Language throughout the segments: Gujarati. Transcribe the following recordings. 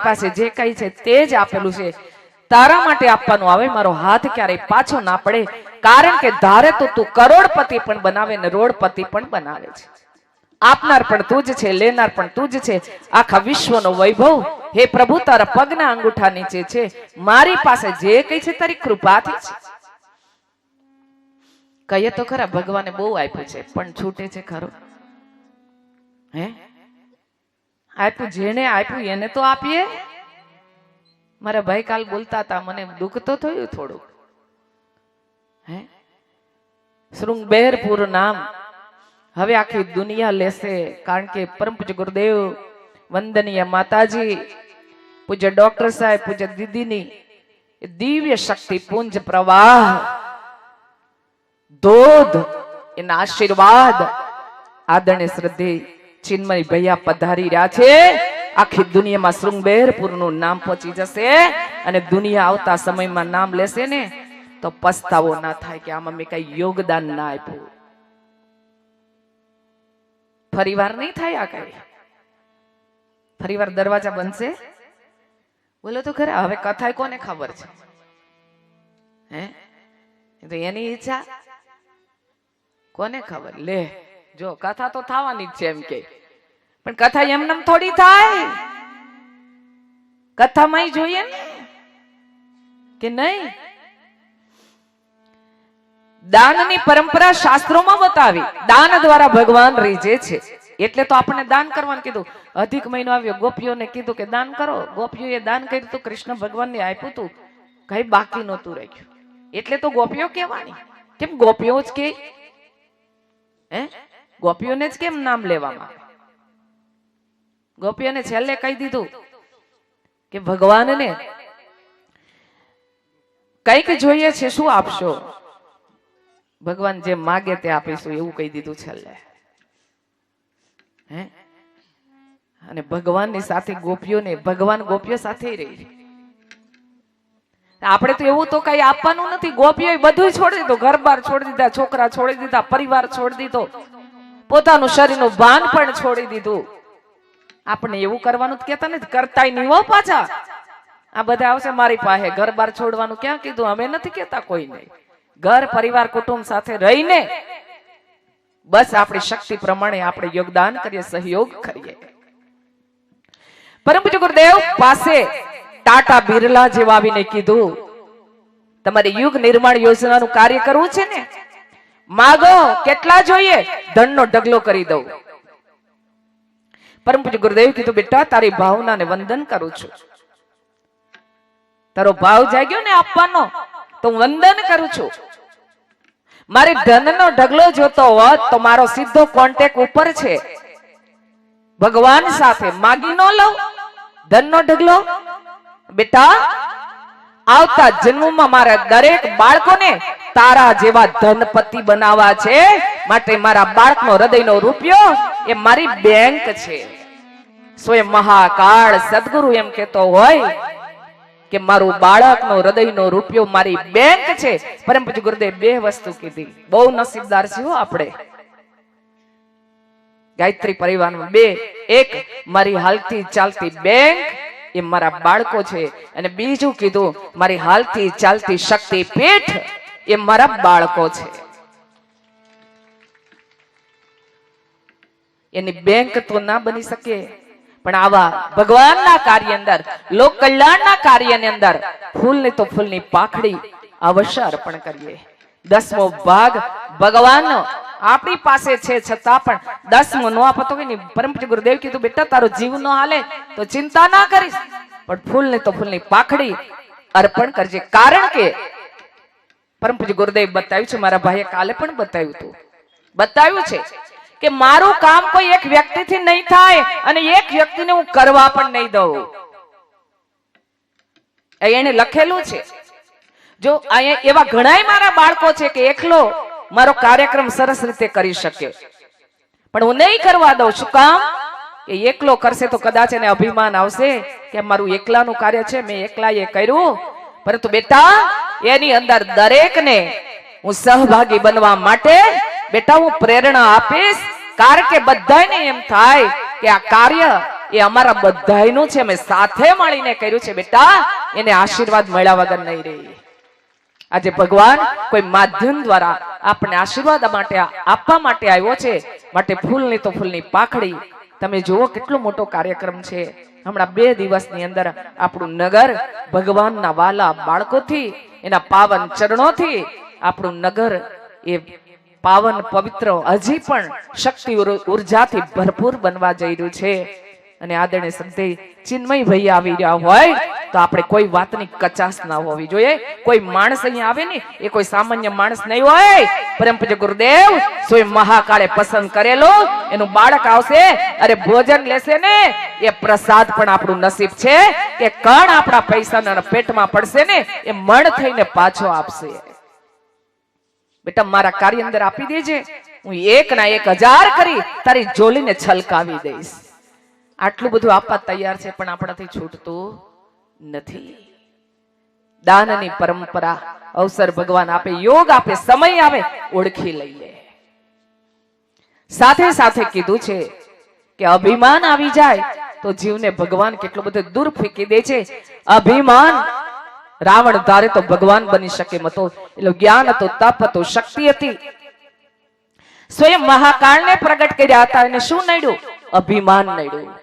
પાસે જે કઈ છે તે જ આપેલું છે, તારા માટે આપવાનું આવે, મારો હાથ ક્યારેય પાછો ના પડે, કારણ કે ધારે તો તું કરોડપતિ પણ બનાવે ને રોડપતિ પણ બનાવે છે. આપનાર પણ તું જ છે, લેનાર પણ તું જ છે. આખા વિશ્વનો વૈભવ હે પ્રભુ તારા પગના અંગૂઠા નીચે છે. મારી પાસે જે કઈ છે તારી કૃપાથી છે. કહીએ તો ખરા ભગવાને બહુ આપ્યું છે પણ છૂટે છે ખરો? હે આપ્યું, જેને આપ્યું એને તો આપીએ. મારા ભાઈ કાલ બોલતા હતા, મને દુઃખ તો થયું થોડું. હે શૃંગબેરપુર નામ હવે આખી દુનિયા લેશે, કારણ કે પરમ પૂજ્ય ગુરુદેવ, વંદનીય માતાજી, પૂજ્ય ડોક્ટર સાહેબ, પૂજ્ય દીદીની દિવ્ય શક્તિ પુંજ પ્રવાહ ધોધ, એના આશીર્વાદ આદરણીય શ્રદ્ધેય ચિન્મય ભૈયા પધારી રહ્યા છે. આખી દુનિયામાં શૃંગબેરપુર નું નામ પહોંચી જશે અને દુનિયા આવતા સમયમાં નામ લેશે ને તો પસ્તાવો ના થાય કે આમાં મેં કઈ યોગદાન ના આપ્યું. ફરીવાર નહીં થાય આ કઈ, ફરીવાર દરવાજા બનશે? બોલો તો ખરા. હવે કથા કોને ખબર છે? હે તો એની ઈચ્છા કોને ખબર? લે જો કથા તો થવાની જ છે એમ કે, પણ કથા એમનેમ થોડી થાય. કથામાં જોઈએ ને કે નહીં. દાનની પરંપરા શાસ્ત્રોમાં બતાવી, દાન દ્વારા ભગવાન રીઝે છે. એટલે તો આપણને દાન કરવાનું કીધું. અધિક મહિનો આવ્યો, ગોપીઓને કીધું કે દાન કરો. ગોપીઓએ દાન કર્યું તો કૃષ્ણ ભગવાનને આપ્યું તું, કઈ બાકી નહોતું રાખ્યું. એટલે તો ગોપીઓ કહેવાની. કેમ ગોપીઓ જ કે? હે ગોપીઓને જ કેમ નામ લેવામાં? ગોપીઓને છેલ્લે કહી દીધું કે ભગવાનને કઈક જોઈએ છે, શું આપશો? ભગવાન જે માગે તે આપીશું, એવું કહી દીધું છેલ્લે. હે અને ભગવાનની સાથે ગોપીઓને, ભગવાન ગોપીઓ સાથે રહી. આપણે તો એવું તો કઈ આપવાનું નથી. ગોપીઓ બધું છોડી દીધું, ઘર બાર છોડી દીધા, છોકરા છોડી દીધા, પરિવાર છોડી દીધો, પોતાનું શરીરનું ભાન પણ છોડી દીધું. આપણે એવું કરવાનું કેતા નથી, કરતાય નહીં હો પાછા. આ બધા આવશે મારી પાસે, ઘર બાર છોડવાનું ક્યાં કીધું? અમે નથી કેતા કોઈ નહીં. ઘર પરિવાર કુટુંબ સાથે રહીને બસ આપણી શક્તિ પ્રમાણે આપણે યોગદાન કરીએ, સહયોગ કરીએ. પરમ પૂજ્ય ગુરુદેવ પાસે ટાટા બિરલા જેવા આવીને કીધું, તમારે યુગ નિર્માણ યોજનાનું કાર્ય કરવું છે ને, માગો. કેટલા જોઈએ? ધનનો ઢગલો કરી દઉં. પરમ પૂજ્ય ગુરુદેવ કીધું, બેટા તારી ભાવનાને વંદન કરું છું. તારો ભાવ જાગ્યો ને આપવાનો, તો વંદન કરું છું. મારે ધનનો ઢગલો જોતો હોત તો મારો સીધો કોન્ટેક્ટ ઉપર છે ભગવાન સાથે. માગી ન લઉં ધનનો ઢગલો? બેટા આવતા જન્મમાં મારા દરેક બાળકોને તારા જેવા ધનપતિ બનાવવા છે, માટે મારા બાળકનો હૃદયનો રૂપિયો એ મારી બેંક છે. સ્વયં મહાકાળ સદગુરુ એમ કહેતો હોય કે મારું બાળકનો હૃદયનો રૂપિયો મારી બેંક છે. પરમ પૂજ્ય ગુરુદેવ બે વસ્તુ કીધી. બહુ નસીબદાર છે હો આપણે ગાયત્રી પરિવારમાં. બે, એક મારી હાલતી ચાલતી બેંક એ મારા બાળકો છે, અને બીજું કીધું મારી હાલતી ચાલતી શક્તિ પીઠ એ મારા બાળકો છે. એની બેંક તો ના બની શકે, પણ આવા ભગવાનના કાર્ય અંદર, લોક કલ્યાણના કાર્યની અંદર ફૂલની તો ફૂલની પાખડી અવશ્ય અર્પણ કરીએ. 10મો ભાગ ભગવાનનો આપણી પાસે છે, છતાં પણ 10મો નો આપતો કે નહીં. પરમ પૂજ્ય ગુરુદેવ કીધું, બેટા તારો જીવ નો હાલે તો ચિંતા ના કરીશ, પણ ફૂલની તો ફૂલની પાખડી અર્પણ કરજે. કારણ કે પરમ પૂજ્ય ગુરુદેવ બતાવ્યું છે, મારા ભાઈએ કાલે પણ બતાવ્યું છે કે મારું કામ કોઈ એક વ્યક્તિથી નહીં થાય, અને એક વ્યક્તિને હું કરવા પણ નહીં દઉં. એને લખેલું છે. જો અહીંયા એવા ઘણાય મારા બાળકો છે કે એકલો મારો કાર્યક્રમ સરસ રીતે કરી શકે, પણ હું નહીં કરવા દઉં. શું કામ? કે એકલો કરશે તો કદાચ એને અભિમાન આવશે કે મારું એકલાનું કાર્ય છે, મેં એકલાએ કર્યું. પરંતુ બેટા એની અંદર દરેકને હું સહભાગી બનવા માટે બેટા હું પ્રેરણા આપીશ, કારણ કે બધાને એમ થાય કે આ કાર્ય એ અમારા બધાયનું છે, અમે સાથે મળીને કર્યું છે બેટા, એને આશીર્વાદ મળ્યા વગર નહીં રહી. આજે ભગવાન કોઈ માધ્યમ દ્વારા આપણને આશીર્વાદ માટે આપવા માટે આવ્યો છે, માટે ફૂલની તો ફૂલની પાખડી. તમે જુઓ કેટલો મોટો કાર્યક્રમ છે. હમણાં 2 દિવસની અંદર આપણું નગર ભગવાનના વાલા બાળકોથી, એના પાવન ચરણોથી આપણું નગર એ પાવન પવિત્ર હજી પણ શક્તિ ઉર્જાથી ભરપૂર બનવા જઈ રહ્યું છે. અને આદરણીય સંતે ચિન્મય ભાઈ આવી રહ્યા હોય તો આપણે કોઈ વાતની કચાશ ના હોવી જોઈએ. કોઈ માણસ અહીંયા આવે ને એ કોઈ સામાન્ય માણસ નહીં હોય. પરમ પૂજ્ય ગુરુદેવ સ્વયં મહાકાળે પસંદ કરેલો એનું બાળક આવશે, અરે ભોજન લેશે ને એ પ્રસાદ પણ આપણું નસીબ છે કે કણ આપણા પૈસાના પેટમાં પડશે ને એ મણ થઈને પાછો આપશે. બેટા મારા કાર્ય અંદર આપી દેજે, હું 1 ના 1000 કરી તારી જોલીને છલકાવી દઈશ. આટલું બધું આપવા તૈયાર છે પણ આપણાથી છૂટતું નથી. દાનની પરંપરા અવસર ભગવાન આપે, યોગ આપે, સમય આવે ઓળખી લઈએ. સાથે સાથે કીધું છે કે અભિમાન આવી જાય તો જીવને ભગવાન કેટલો બધો દૂર ફેંકી દે છે. અભિમાન રાવણ ધારે તો ભગવાન બની શકે મતો, એટલે જ્ઞાન હતું, તપ હતું, શક્તિ હતી. સ્વયં મહાકાળને પ્રગટ કર્યા હતા, એને શું નડ્યું? અભિમાન નડ્યું.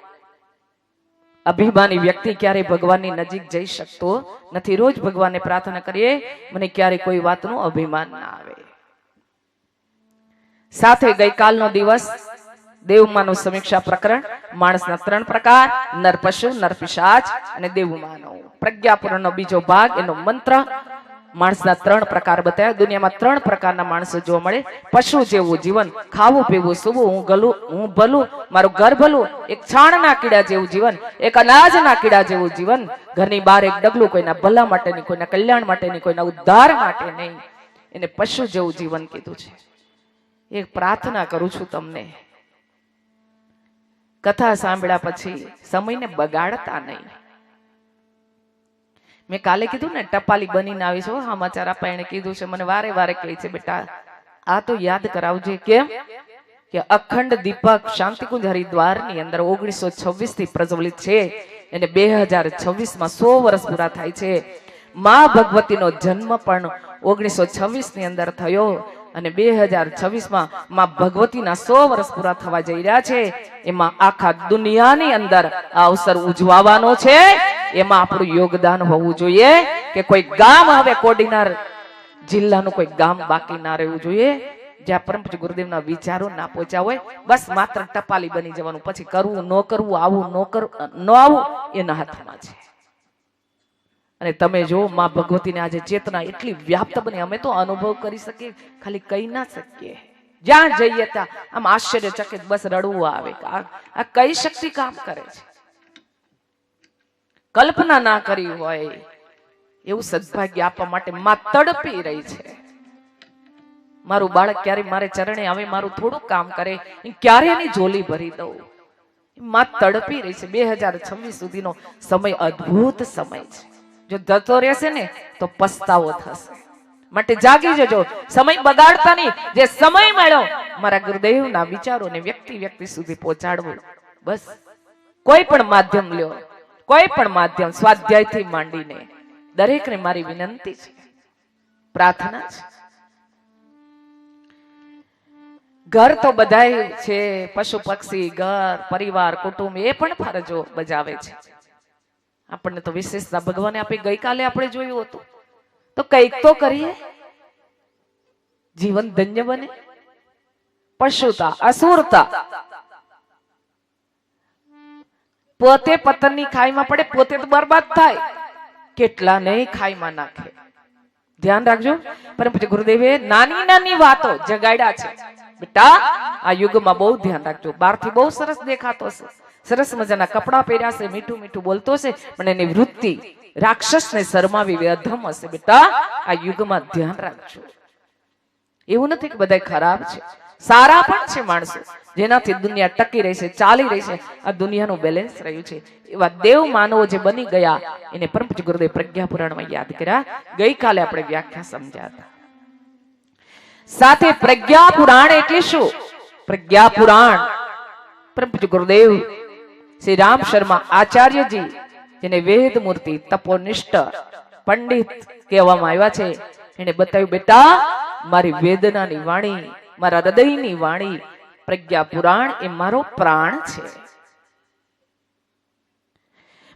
અભિમાની વ્યક્તિ ક્યારે ભગવાનની નજીક જઈ શકતો નથી. રોજ ભગવાનને પ્રાર્થના કરીએ મને ક્યારે કોઈ વાતનું અભિમાન ના આવે. સાથે ગઈકાલનો દિવસ દેવમાનવ સમીક્ષા પ્રકરણ, માણસના 3 પ્રકાર, નર પશુ, નર પિશાચ અને દેવમાનવ. પ્રજ્ઞાપૂર્ણનો બીજો ભાગ, એનો મંત્ર માણસના 3 પ્રકાર બતાવ્યા. દુનિયામાં 3 પ્રકારના માણસો જોવા મળે. પશુ જેવું જીવન, ખાવું પીવું સૂવું, હું ભલું મારું ઘર ભલું. એક છાણના કીડા જેવું જીવન, એક અનાજના કીડા જેવું જીવન. ઘરની બહાર એક ડગલું, કોઈના ભલા માટે નહીં, કોઈના કલ્યાણ માટે નહીં, કોઈના ઉદ્ધાર માટે નહીં. એને પશુ જેવું જીવન કીધું છે. એક પ્રાર્થના કરું છું તમને, કથા સાંભળ્યા પછી સમયને બગાડતા નહીં. મેં કાલે કીધું ને ટપાલી બનીને આવીશ, સમાચાર આપા એને કીધું છે, મને વારે વારે કહે છે બેટા આ તો યાદ કરાવજે. કેમ કે અખંડ દીપક શાંતિકુંજ હરિદ્વારની અંદર 1926 થી પ્રજ્વલિત છે, અને 2026 માં 100 વર્ષ પૂરા થાય છે. માં ભગવતીનો જન્મ પણ 1926 ની અંદર થયો, અને 2026 માં માં ભગવતીના 100 વર્ષ પૂરા થવા જઈ રહ્યા છે. એમાં આખા દુનિયાની અંદર આ અવસર ઉજવવાનો છે. એમાં આપણું યોગદાન હોવું જોઈએ કે કોઈ ગામ, હવે કોડીનાર જિલ્લાનું કોઈ ગામ બાકી ના રહેવું જોઈએ જ્યાં પરમ પૂજ્ય ગુરુદેવના વિચારો ના પહોંચ્યા હોય. બસ માત્ર ટપાલી બની જવાનું, પછી કરવું ન કરવું, આવું ન આવવું એના હાથમાં છે. અને તમે જો માં ભગવતીને આજે ચેતના એટલી વ્યાપ્ત બની, અમે તો અનુભવ કરી શકીએ, ખાલી કહી ના શકીએ. જ્યાં જઈએ ત્યાં આમ આશ્ચર્યચકિત, બસ રડવું આવે. આ કઈ શક્તિ કામ કરે છે, કલ્પના ના કરી હોય એવું સદભાગ્ય આપવા માટે માં તડપી રહી છે. મારું બાળક ક્યારે મારે ચરણે આવે, મારું થોડું કામ કરે, ક્યારે એની ઝોલી ભરી દઉં. માં તડપી રહી છે. 2026 સુધીનો સમય અદ્ભુત સમય છે. જો જતો રહેશે ને તો પસ્તાવો થશે. માટે જાગી જજો, સમય બગાડતા નહીં. જે સમય મળ્યો મારા ગુરુદેવના વિચારોને વ્યક્તિ સુધી પહોંચાડવું. બસ કોઈ પણ માધ્યમ લ્યો, કોઈ પણ માધ્યમ, સ્વાધ્યાયથી માંડીને દરેકને મારી વિનંતી છે, પ્રાર્થના છે. ઘર તો બધાય છે, પશુ પક્ષી, ઘર, પરિવાર, કુટુંબ એ પણ ફરજો બજાવે છે. આપણને તો વિશેષતા ભગવાને આપી. ગઈકાલે આપણે જોયું હતું, તો કંઈક તો કરીએ, જીવન ધન્ય બને. પશુતા, અસુરતા, પોતે પતનની ખાઈમાં પડે, પોતે તો બરબાદ થાય, કેટલા નહીં ખાઈમાં નાખે. ધ્યાન રાખજો. પરંતુ ગુરુદેવે નાની નાની વાતો જગાડ્યા છે. બેટા આ યુગમાં બહુ ધ્યાન રાખજો. બહારથી બહુ સરસ દેખાતો હશે, સરસ મજાના કપડા પહેર્યા છે, મીઠું મીઠું બોલતો છે, પણ એની વૃત્તિ રાક્ષસને શરમાવી અધમ હશે. બેટા આ યુગમાં ધ્યાન રાખજો. એવું નથી કે બધા ખરાબ છે, સારા પણ છે માણસો, જેનાથી દુનિયા ટકી રહી છે, ચાલી રહી છે, આ દુનિયાનું બેલેન્સ રહ્યું છે. એવા દેવ માનવો જે બની ગયા એને પરમ પૂજ્ય ગુરુદેવ પ્રજ્ઞા પુરાણમાં યાદ કર્યા. ગઈકાલે આપણે વ્યાખ્યા સમજ્યા હતા. સાથે પ્રજ્ઞા પુરાણ એટલે શું? પ્રજ્ઞા પુરાણ પરમ પૂજ્ય ગુરુદેવ શ્રી રામ શર્મા આચાર્યજી, જેને વેદ મૂર્તિ તપોનિષ્ઠ પંડિત કહેવામાં આવ્યા છે, એને બતાવ્યું, બેટા મારી વેદનાની વાણી, મારા હૃદયની વાણી પ્રજ્ઞા પુરાણ એ મારો પ્રાણ છે.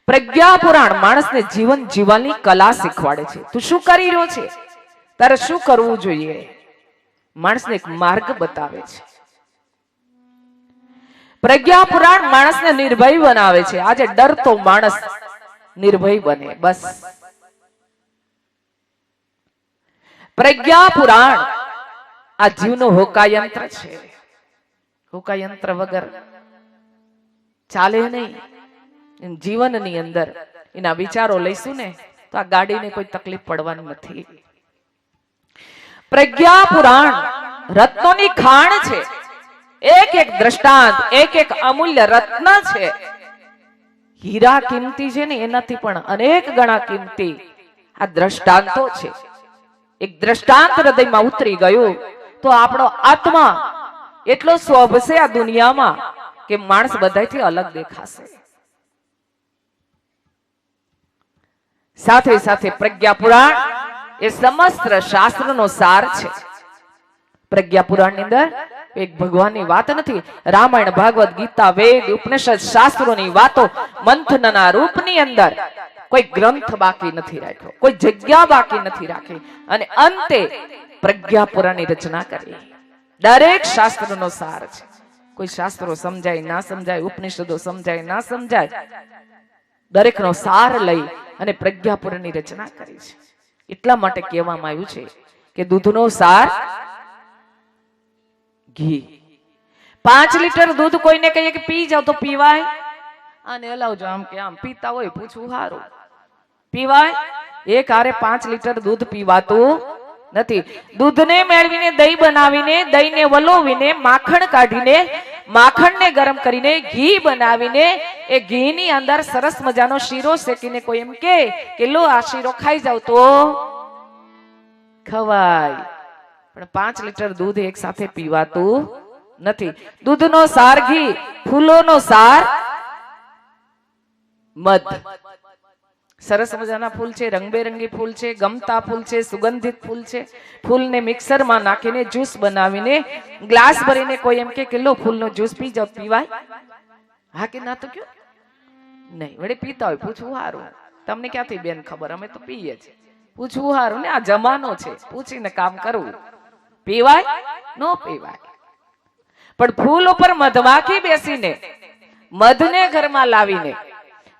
પ્રજ્ઞા પુરાણ માણસને જીવન જીવવાની કલા શીખવાડે છે. તું શું કરી રહ્યો છે, તારે શું કરવું જોઈએ, માણસને એક માર્ગ બતાવે છે. પ્રજ્ઞા પુરાણ માણસને નિર્ભય બનાવે છે. આજે ડરતો માણસ નિર્ભય બને, બસ. પ્રજ્ઞા પુરાણ આ જીવનો હોકાયંત્ર છે. હોકાયંત્ર વગર ચાલે નહીં. જીવનની અંદર એના વિચારો લઈશું ને તો આ ગાડીને કોઈ તકલીફ પડવાની નથી. પ્રજ્ઞા પુરાણ રત્નોની ખાણ છે. એક એક દ્રષ્ટાંત, એક એક અમૂલ્ય રત્ન છે. હીરા કિંમતી છે ને એનાથી પણ અનેક ગણા કિંમતી આ દ્રષ્ટાંતો છે. એક દ્રષ્ટાંત હૃદયમાં ઉતરી ગયું તો આપણો આત્મા એટલો શોભશે આ દુનિયામાં કે માણસ બધાથી અલગ દેખાશે. સાથે સાથે પ્રજ્ઞા પુરાણ એ સમસ્ત શાસ્ત્રનો સાર છે. પ્રજ્ઞા પુરાણની અંદર એક ભગવાનની વાત નથી. રામાયણ, ભાગવત, ગીતા, વેદ, ઉપનિષદ, શાસ્ત્રોની વાતો મંથનના રૂપની અંદર કોઈ ગ્રંથ બાકી નથી રાખ્યો, કોઈ જગ્યા બાકી નથી રાખી, અને અંતે પ્રજ્ઞા પુરાણની રચના કરી. દરેક શાસ્ત્રનો સાર છે. કોઈ શાસ્ત્રો સમજાય ના સમજાય, ઉપનિષદો સમજાય ના સમજાય, દરેકનો સાર લઈ અને પ્રજ્ઞા પુરાણની રચના કરી છે. એટલા માટે કહેવામાં આવ્યું છે કે દૂધનો સાર ઘી. 5 લીટર દૂધ કોઈને કહીએ કે પી જાવ તો પીવાય? આને હલાવજો આમ કે આમ, પીતા હોય પૂછવું સારું, પીવાય? એક હારે 5 લીટર દૂધ પીવાતું નથી. દૂધને મેળવીને દહીં બનાવીને, દહીંને વલોવીને, માખણ કાઢીને, માખણને ગરમ કરીને ઘી બનાવીને, એ ઘીની અંદર સરસ મજાનો શીરો શેકીને કોઈ એમ કે લો આ શીરો ખાઈ જાવ તો ખવાય. પણ 5 લીટર દૂધ એક સાથે પીવાતું નથી. દૂધનો સાર ઘી, ફૂલોનો સાર મધ. સરસ મજાના ફૂલ છે, રંગબેરંગી ફૂલ છે, ગમતા ફૂલ છે, સુગંધિત ફૂલ છે. ફૂલને મિક્સરમાં નાખીને જ્યુસ બનાવીને ગ્લાસ ભરીને કોઈ એમ કે લો ફૂલનો જ્યુસ પી જાવ, પીવાય? હા કે ના તો કયો નહીં. વડે પીતા હોય પૂછવું સારું. તમને ક્યાંથી બેન ખબર, અમે તો પીએ છીએ. પૂછવું સારું ને, આ જમાનો છે, પૂછીને કામ કરવું. પીવાય? નો પીવાય. પણ ફૂલ ઉપર મધમાખી બેસીને મધને ઘરમાં લાવીને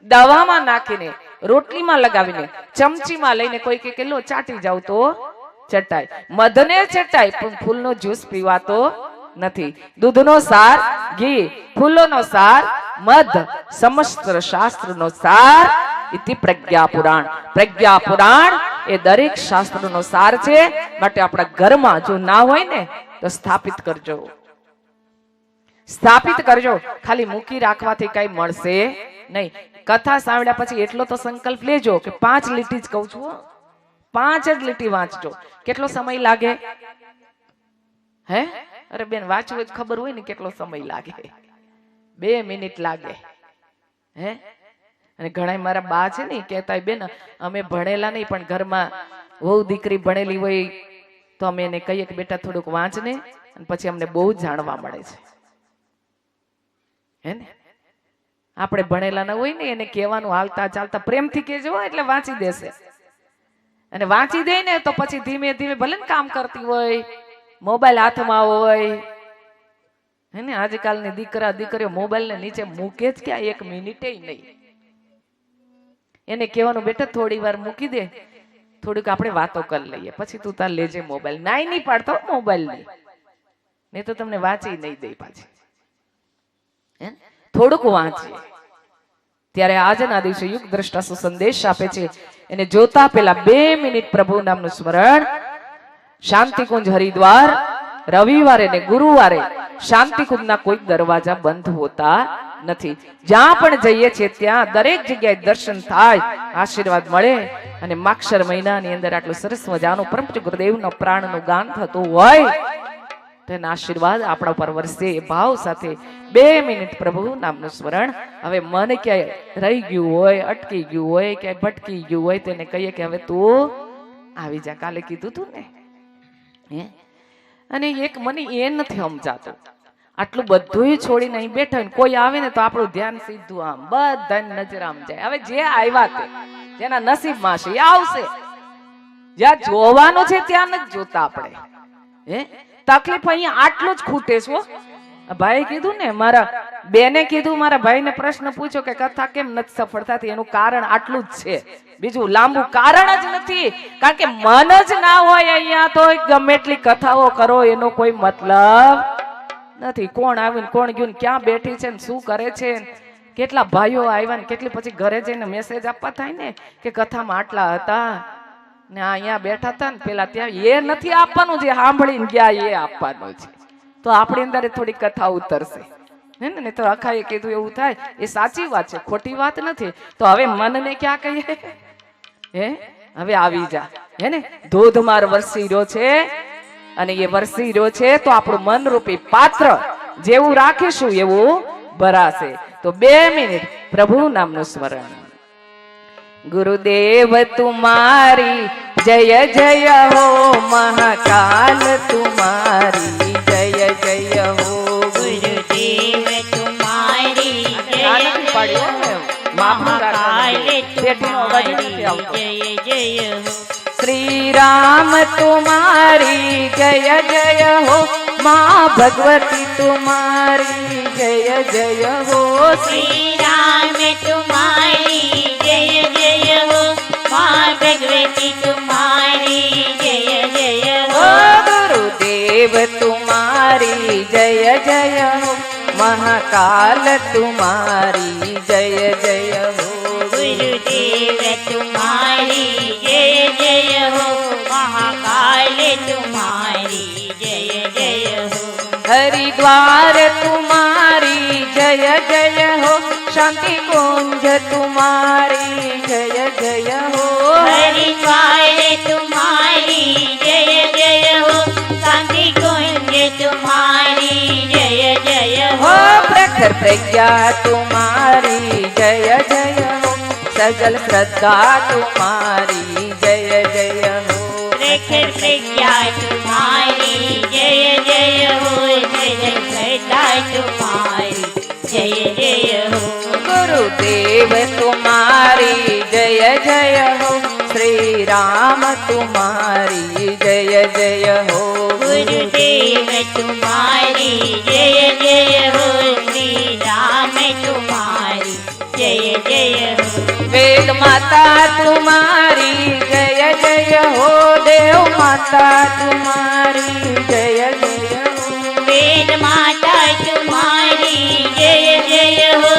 દવામાં નાખીને રોટલીમાં લગાવીને ચમચીમાં લઈને કોઈ કે લો ચાટી જાવ તો ચટાય. મધને ચટાય પણ ફૂલનો જ્યુસ પીવાતો નથી. દૂધનો સાર ઘી, ફૂલોનો સાર મધ, સમસ્ત શાસ્ત્રનો સાર ઇતિ પ્રજ્ઞા પુરાણ. પ્રજ્ઞા પુરાણ એ દરેક શાસ્ત્રનો સાર છે. માટે આપણા ઘરમાં જો ના હોય ને તો સ્થાપિત કરજો, સ્થાપિત કરજો. ખાલી મૂકી રાખવાથી કઈ મળશે નહીં. કથા સાંભળ્યા પછી એટલો તો સંકલ્પ લેજો કે 5 લીટી જ કહું છું, 5 જ લીટી વાંચજો. કેટલો સમય લાગે? હે અરે બેન, વાંચવું જ ખબર હોય ને કેટલો સમય લાગે? 2 મિનિટ લાગે. હે અને ઘણા મારા બા છે ને કહેતા, બેન અમે ભણેલા નહીં પણ ઘરમાં વહુ દીકરી ભણેલી હોય તો અમે એને કહીએ કે બેટા થોડુંક વાંચ ને, અને પછી અમને બહુ જાણવા મળે છે. હે ને આપણે ભણેલા ન હોય ને એને કહેવાનું હાલતા ચાલતા પ્રેમથી કહેજો એટલે વાંચી દેશે. અને વાંચી દે ને તો પછી ધીમે ધીમે ભલે ને કામ કરતી હોય, મોબાઈલ હાથમાં હોય. હે ને આજકાલની દીકરા દીકરીઓ મોબાઈલ ને નીચે મૂકે જ ક્યાં 1 મિનિટે નહીં. એને કહેવાનું બેટા થોડી વાર મૂકી દે, થોડીક આપણે વાતો કરી લઈએ, પછી તું તાર લેજે મોબાઈલ. નાઈ નહીં પાડતો મોબાઈલ નહીં તો તમને વાંચી નહીં દે પાછી. હે થોડુંક વાંચીએ. ત્યારે આજના દિવસે યુગ દ્રષ્ટા સંદેશ આપે છે. એને જોતા પહેલા 2 મિનિટ પ્રભુ નામનું સ્મરણ. શાંતિકુંજ હરિદ્વાર રવિવારે ને ગુરુવારે શાંતિકુંજના કોઈ દરવાજા બંધ હોતા નથી. જ્યાં પણ જઈએ છીએ ત્યાં દરેક જગ્યાએ દર્શન થાય, આશીર્વાદ મળે. અને માક્ષર મહિનાની અંદર આટલું સરસ મજાનું પરમ ગુરુદેવનો પ્રાણનું ગાન થતું હોય તો એના આશીર્વાદ આપણા પર વરસે એ ભાવ સાથે 2 મિનિટ પ્રભુ નામનું સ્મરણ. હવે મન ક્યાંય રહી ગયું હોય, અટકી ગયું હોય, ક્યાંય ભટકી ગયું હોય, તેને કહીએ કે હવે તું આવી જા. કાલે કીધું તું ને. અને એક મને એ નથી સમજાતું, આટલું બધું છોડીને અહીં બેઠા ને કોઈ આવે ને તો આપણું ધ્યાન સીધું આમ બધાની નજર આમ જાય. હવે જે આવ્યા તે જેના નસીબમાં છે એ આવશે. જ્યાં જોવાનું છે ત્યાં નથી જોતા આપણે. તકલીફ અહીંયા આટલું જ ખૂટે છે. ભાઈ કીધું ને, મારા બેને કીધું, મારા ભાઈને પ્રશ્ન પૂછ્યો કે કથા કેમ નથી સફળ થતી, એનું કારણ આટલું જ છે, બીજું લાંબુ કારણ જ નથી. કારણ કે મન જ ના હોય અહીંયા તો ગમે એટલી કથાઓ કરો એનો કોઈ મતલબ નથી. કોણ આવ્યું કોણ ગયું, ક્યાં બેઠી છે ને શું કરે છે, કેટલા ભાઈઓ આવ્યા ને કેટલી પછી ઘરે જઈને મેસેજ આપવા થાય ને કે કથામાં આટલા હતા ને અહીંયા બેઠા હતા ને પેલા ત્યાં. એ નથી આપવાનું, જે સાંભળીને ગયા એ આપવાનું છે. તો આપણી અંદર થોડી કથા ઉતરશે ને. તો અખાએ કીધું એવું થાય, એ સાચી વાત છે, ખોટી વાત નથી. તો હવે મનને ક્યાં કહીએ, હવે આવી જા. હે ને, ધોધમાર વરસી રહ્યો છે અને એ વરસી રહ્યો છે તો આપણું મનરૂપી પાત્ર જેવું રાખીશું એવું ભરાશે. તો 2 મિનિટ પ્રભુ નામનું સ્મરણ. ગુરુદેવ તુમારી જય જય હો, મહાકાલ તુમારી જય જય હો. ગુરુદેવ તુમારી જય જય હો. શ્રી રામ તુમારી જય જય હો, માँ भगवती तुम्हारी जय जय हो. श्री राम तुम्हारी जय जय हो, माँ भगवती तुम्हारी जय जय हो. गुरुदेव तुम्हारी जय जय हो, महाकाल तुम्हारी जय जय हो. गुरुदेव तुम्हारी जय जय हो, महाकाल तुम्हारी जय जय हो. हरिद्वार तुम्हारी जय जय हो, शांति कुंज तुम्हारी जय जय हो. हरिद्वार तुम्हारी जय जय हो, शांति कुंज तुम्हारी जय जय हो. प्रखर प्रज्ञा तुम्हारी जय जय हो, सजल श्रद्धा तुम्हारी जय जय हो. प्रखर प्रज्ञा तुम्हारी जय जय हो, सजल श्रद्धा तुम्हारी जय जय हो. गुरुदेव तुम्हारी जय जय हो, श्री राम तुम्हारी जय जय हो. गुरुदेव तुम्हारी जय जय हो, श्री राम तुम्हारी जय जय हो. वेद माता तुम्हारी जय जय हो, देव माता तुम्हारी जय जय हो. वेद माता तुम्हारी जय जय हो,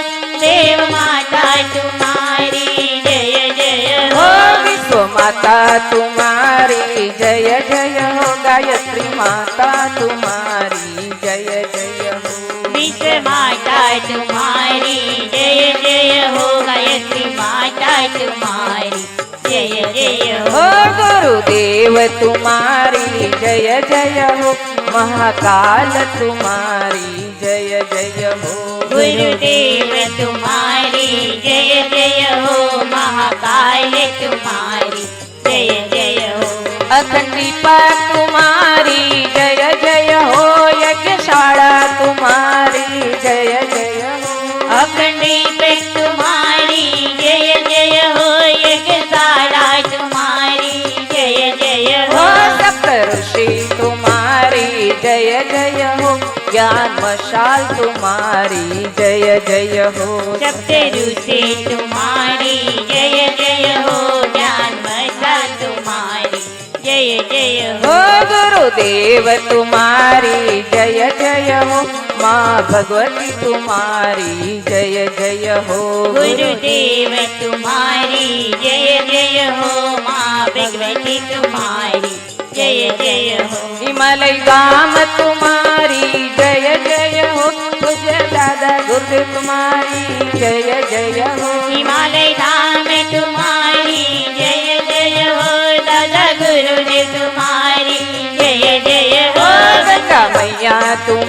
देव माता तुम्हारी जय जय हो. विश्व माता तुम्हारी जय जय हो, गायत्री माता तुम्हारी जय जय हो. विश्व माता तुम्हारी जय जय हो, गायत्री माता तुम्हारी जय जय हो. गुरुदेव तुम्हारी जय जय हो, महाकाल तुम्हारी जय जय हो. गुरुदेव तुम्हारी जय जय हो, महाकाल तुम्हारी जय जय हो. अखंड दीपा तुम्हारी जय जय हो, यज्ञशाला तुम्हारी जय जय हो. अखंड दीपक तुम्हारी जय जय हो, यज्ञशाला तुम्हारी जय जय हो. सप्त ऋषि तुम्हारी जय जय हो, ज्ञान मशाल तुम्हारी जय जय हो. सप्त ऋषि तुम्हारी जय जय हो, ज्ञान मशाल तुम्हारी जय जय हो. गुरुदेव तुम्हारी जय जय हो, माँ भगवती तुम्हारी जय जय हो. गुरुदेव तुम्हारी जय जय हो, माँ भगवती तुम्हारी जय जय हो. हिमालय धाम तुम्हारी जय जय हो, पूज्य दादा गुरुदेव तुम्हारी जय जय हो. हिमालय धाम तुम्हारी जय जय हो, दादा गुरुदेव तुम्हारी जय जय हो. गंगा मैया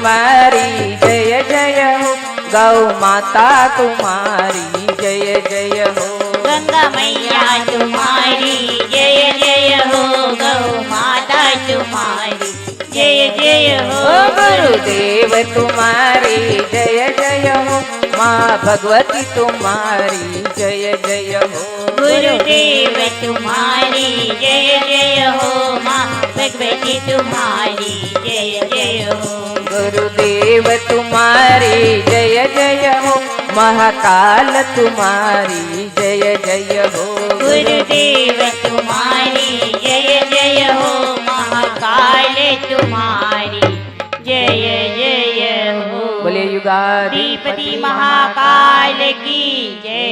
तुम्हारी जय जय हो, गौ माता तुम्हारी जय जय हो। गंगा मैया तुम्हारी जय जय हो, गौ माता तुम्हारी जय जय हो। ओ गुरुदेव तुम्हारी जय जय हो, माँ भगवती तुम्हारी जय जय हो। गुरुदेव तुम्हारी जय जय हो, माँ भगवती तुम्हारी जय जय हो। गुरुदेव तुम्हारी जय जय हो, महाकाल तुम्हारी जय जय हो। गुरुदेव तुम्हारी जय जय हो, महाकाल तुम्हारी जय जय हो। बोले युगाधिपति महाकाल की जय।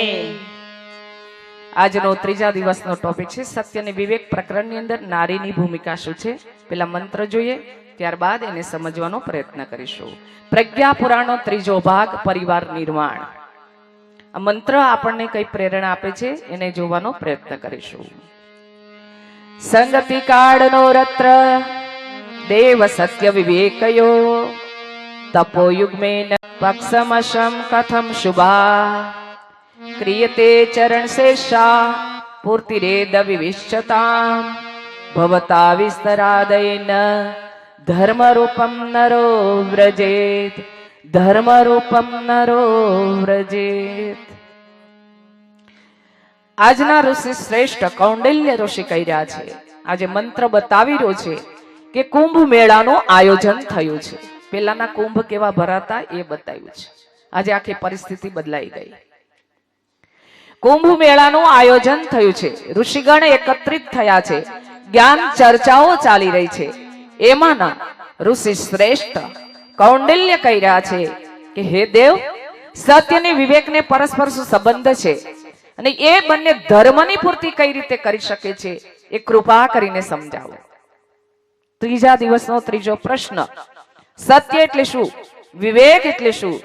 આજનો ત્રીજા દિવસનો ટોપિક છે સત્ય અને વિવેક પ્રકરણની અંદર નારીની ભૂમિકા શું છે. પેલા મંત્ર જોઈએ, ત્યારબાદ એને સમજવાનો પ્રયત્ન કરીશું. પ્રજ્ઞા પુરાણનો ત્રીજો ભાગ, પરિવાર નિર્માણ. આ મંત્ર આપણને કઈ પ્રેરણા આપે છે એને જોવાનો પ્રયત્ન કરીશું. સંગતિ કાળનો રત્ર દેવ સત્ય વિવેકયો, તપો યુગ્મેન પક્ષમશમ કથમ શુભા, ક્રિયતે ચરણ શેષા પૂર્તિરેદ વિવિશ્ચતા, ભવતા વિસ્તરાદયન ધર્મ રૂપમ નરો વ્રજેત, ધર્મ રૂપમ નરો વ્રજેત. આજના ઋષિ શ્રેષ્ઠ કૌંડિલ્ય ઋષિ કહી રહ્યા છે, આજે મંત્ર બતાવી રહ્યો છે કે કુંભ મેળાનું આયોજન થયું છે. પેલાના કુંભ કેવા ભરાતા એ બતાવ્યું છે. આજે આખી પરિસ્થિતિ બદલાઈ ગઈ. કુંભ મેળાનું આયોજન થયું છે, ઋષિગણ એકત્રિત થયા છે, જ્ઞાન ચર્ચાઓ ચાલી રહી છે. એમાંના ઋષિ શ્રેષ્ઠ કૌંડિલ્ય કહી રહ્યા છે કે હે દેવ, સત્યની વિવેકને પરસ્પર શું સંબંધ છે અને એ બંને ધર્મની પૂર્તિ કઈ રીતે કરી શકે છે એ કૃપા કરીને સમજાવો. ત્રીજા દિવસનો ત્રીજો પ્રશ્ન, સત્ય એટલે શું, વિવેક એટલે શું,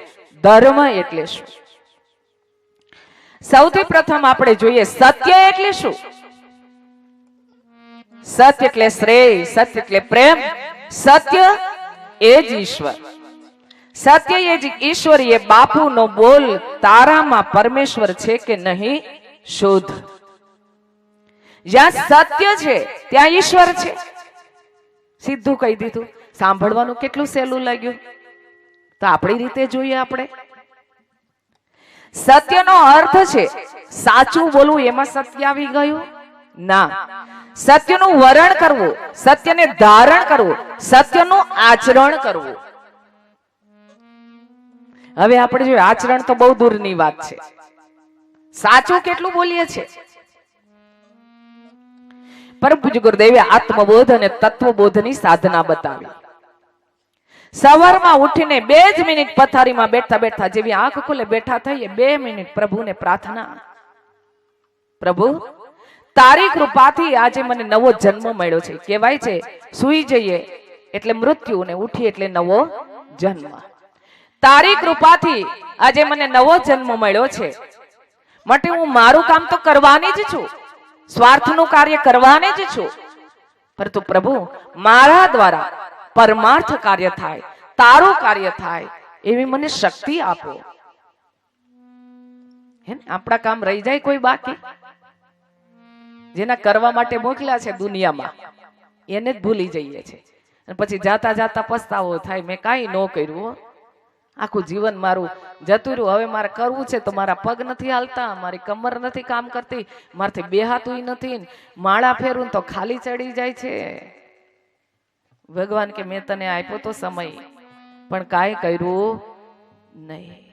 ધર્મ એટલે શું. સૌથી પ્રથમ આપણે જોઈએ સત્ય એટલે શું. સત્ય એટલે શ્રેય, સત્ય એટલે પ્રેમ, સત્ય એ જ ઈશ્વર. સત્ય એ જ ઈશ્વર. એ બાપુનો બોલ, તારામાં પરમેશ્વર છે કે નહીં શોધ. જ્યાં સત્ય છે ત્યાં ઈશ્વર છે. સીધું કહી દીધું. સાંભળવાનું કેટલું સહેલું લાગ્યું. તો આપણી રીતે જોઈએ. આપણે સત્યનો અર્થ છે સાચું બોલવું, એમાં સત્ય આવી ગયું ના. સત્યનું વરણ કરવું, સત્યને ધારણ કરવું, સત્યનું આચરણ કરવું. હવે આપણે જોઈએ આચરણ તો બહુ દૂરની વાત છે. સાચું કેટલું બોલીએ છે. પરમ પૂજ્ય ગુરુદેવે આત્મબોધ અને તત્વબોધની સાધના બતાવી. સવારમાં ઉઠીને 2 જ મિનિટ પથારીમાં બેઠા બેઠા, જેવી આંખ ખુલે બેઠા થઈએ, 2 મિનિટ પ્રભુને પ્રાર્થના, પ્રભુ તારી કૃપાથી આજે મને નવો જન્મ મળ્યો છે. કહેવાય છે સુઈ જઈએ એટલે મૃત્યુ ને ઉઠી એટલે નવો જન્મ. તારી કૃપાથી આજે મને નવો જન્મ મળ્યો છે, માટે હું મારું કામ તો કરવાની જ છું, સ્વાર્થનું કાર્ય કરવાની જ છું, પરંતુ પ્રભુ મારા દ્વારા પરમાર્થ કાર્ય થાય, તારું કાર્ય થાય એવી મને શક્તિ આપો. આપણા કામ રહી જાય કોઈ બાકી? જેના કરવા માટે મોકલ્યા છે દુનિયામાં એને જ ભૂલી જઈએ છે. અને પછી જાતા જાતા પસ્તાવો થાય, મેં કાંઈ ન કર્યું, આખું જીવન મારું જતું રહ્યું. હવે મારે કરવું છે તો મારા પગ નથી હાલતા, મારી કમર નથી કામ કરતી, મારાથી બેહાતું નથી, માળા ફેરવું તો ખાલી ચડી જાય છે. ભગવાન કે મેં તને આપ્યો તો સમય, પણ કાંઈ કર્યું નહીં.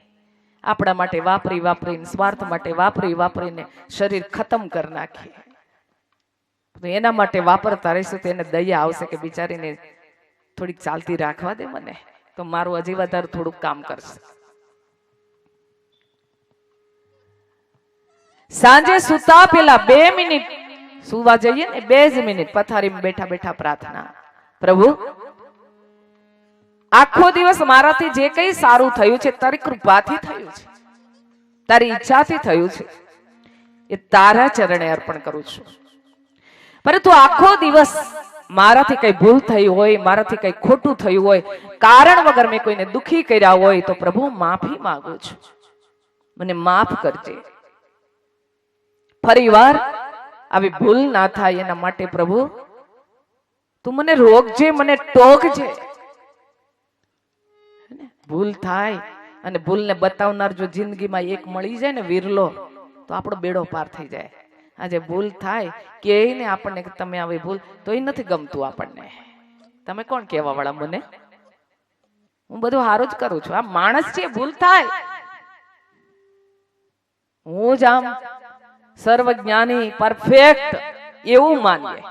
આપણા માટે વાપરી વાપરીને, સ્વાર્થ માટે વાપરી વાપરીને શરીર ખતમ કરી નાખીએ. એના માટે વાપરતા રહીશું તો એને દયા આવશે કે બિચારીને થોડીક ચાલતી રાખવા દે મને, તો મારું હજી વધારે થોડુંક કામ કરશે. સાંજે સુતા પેલા 2 મિનિટ સુવા જઈએ ને, 2 જ મિનિટ પથારીમાં બેઠા બેઠા પ્રાર્થના, પ્રભુ આખો દિવસ મારાથી જે કઈ સારું થયું છે તારી કૃપાથી થયું છે, તારી ઈચ્છાથી થયું છે, એ તારા ચરણે અર્પણ કરું છું. પરંતુ આખો દિવસ મારાથી કઈ ભૂલ થઈ હોય, મારાથી કઈ ખોટું થયું હોય, કારણ વગર મેં કોઈને દુખી કર્યા હોય તો પ્રભુ માફી માંગુ છું, મને માફ કરજે. ફરીવાર આવી ભૂલ ના થાય એના માટે પ્રભુ તું મને રોકજે, મને ટોકજે. ભૂલ થાય અને ભૂલને બતાવનાર જો જિંદગીમાં એક મળી જાય ને વિરલો, તો આપણો બેડો પાર થઈ જાય. આજે ભૂલ થાય કે ને આપણને કે તમે આવી ભૂલ, તો એ નથી ગમતું આપણને. તમે કોણ કહેવા વાળા મને? હું બધું હારું જ કરું છું. આ માણસ છે, ભૂલ થાય. હું જ આમ સર્વજ્ઞાની પરફેક્ટ એવું માનીએ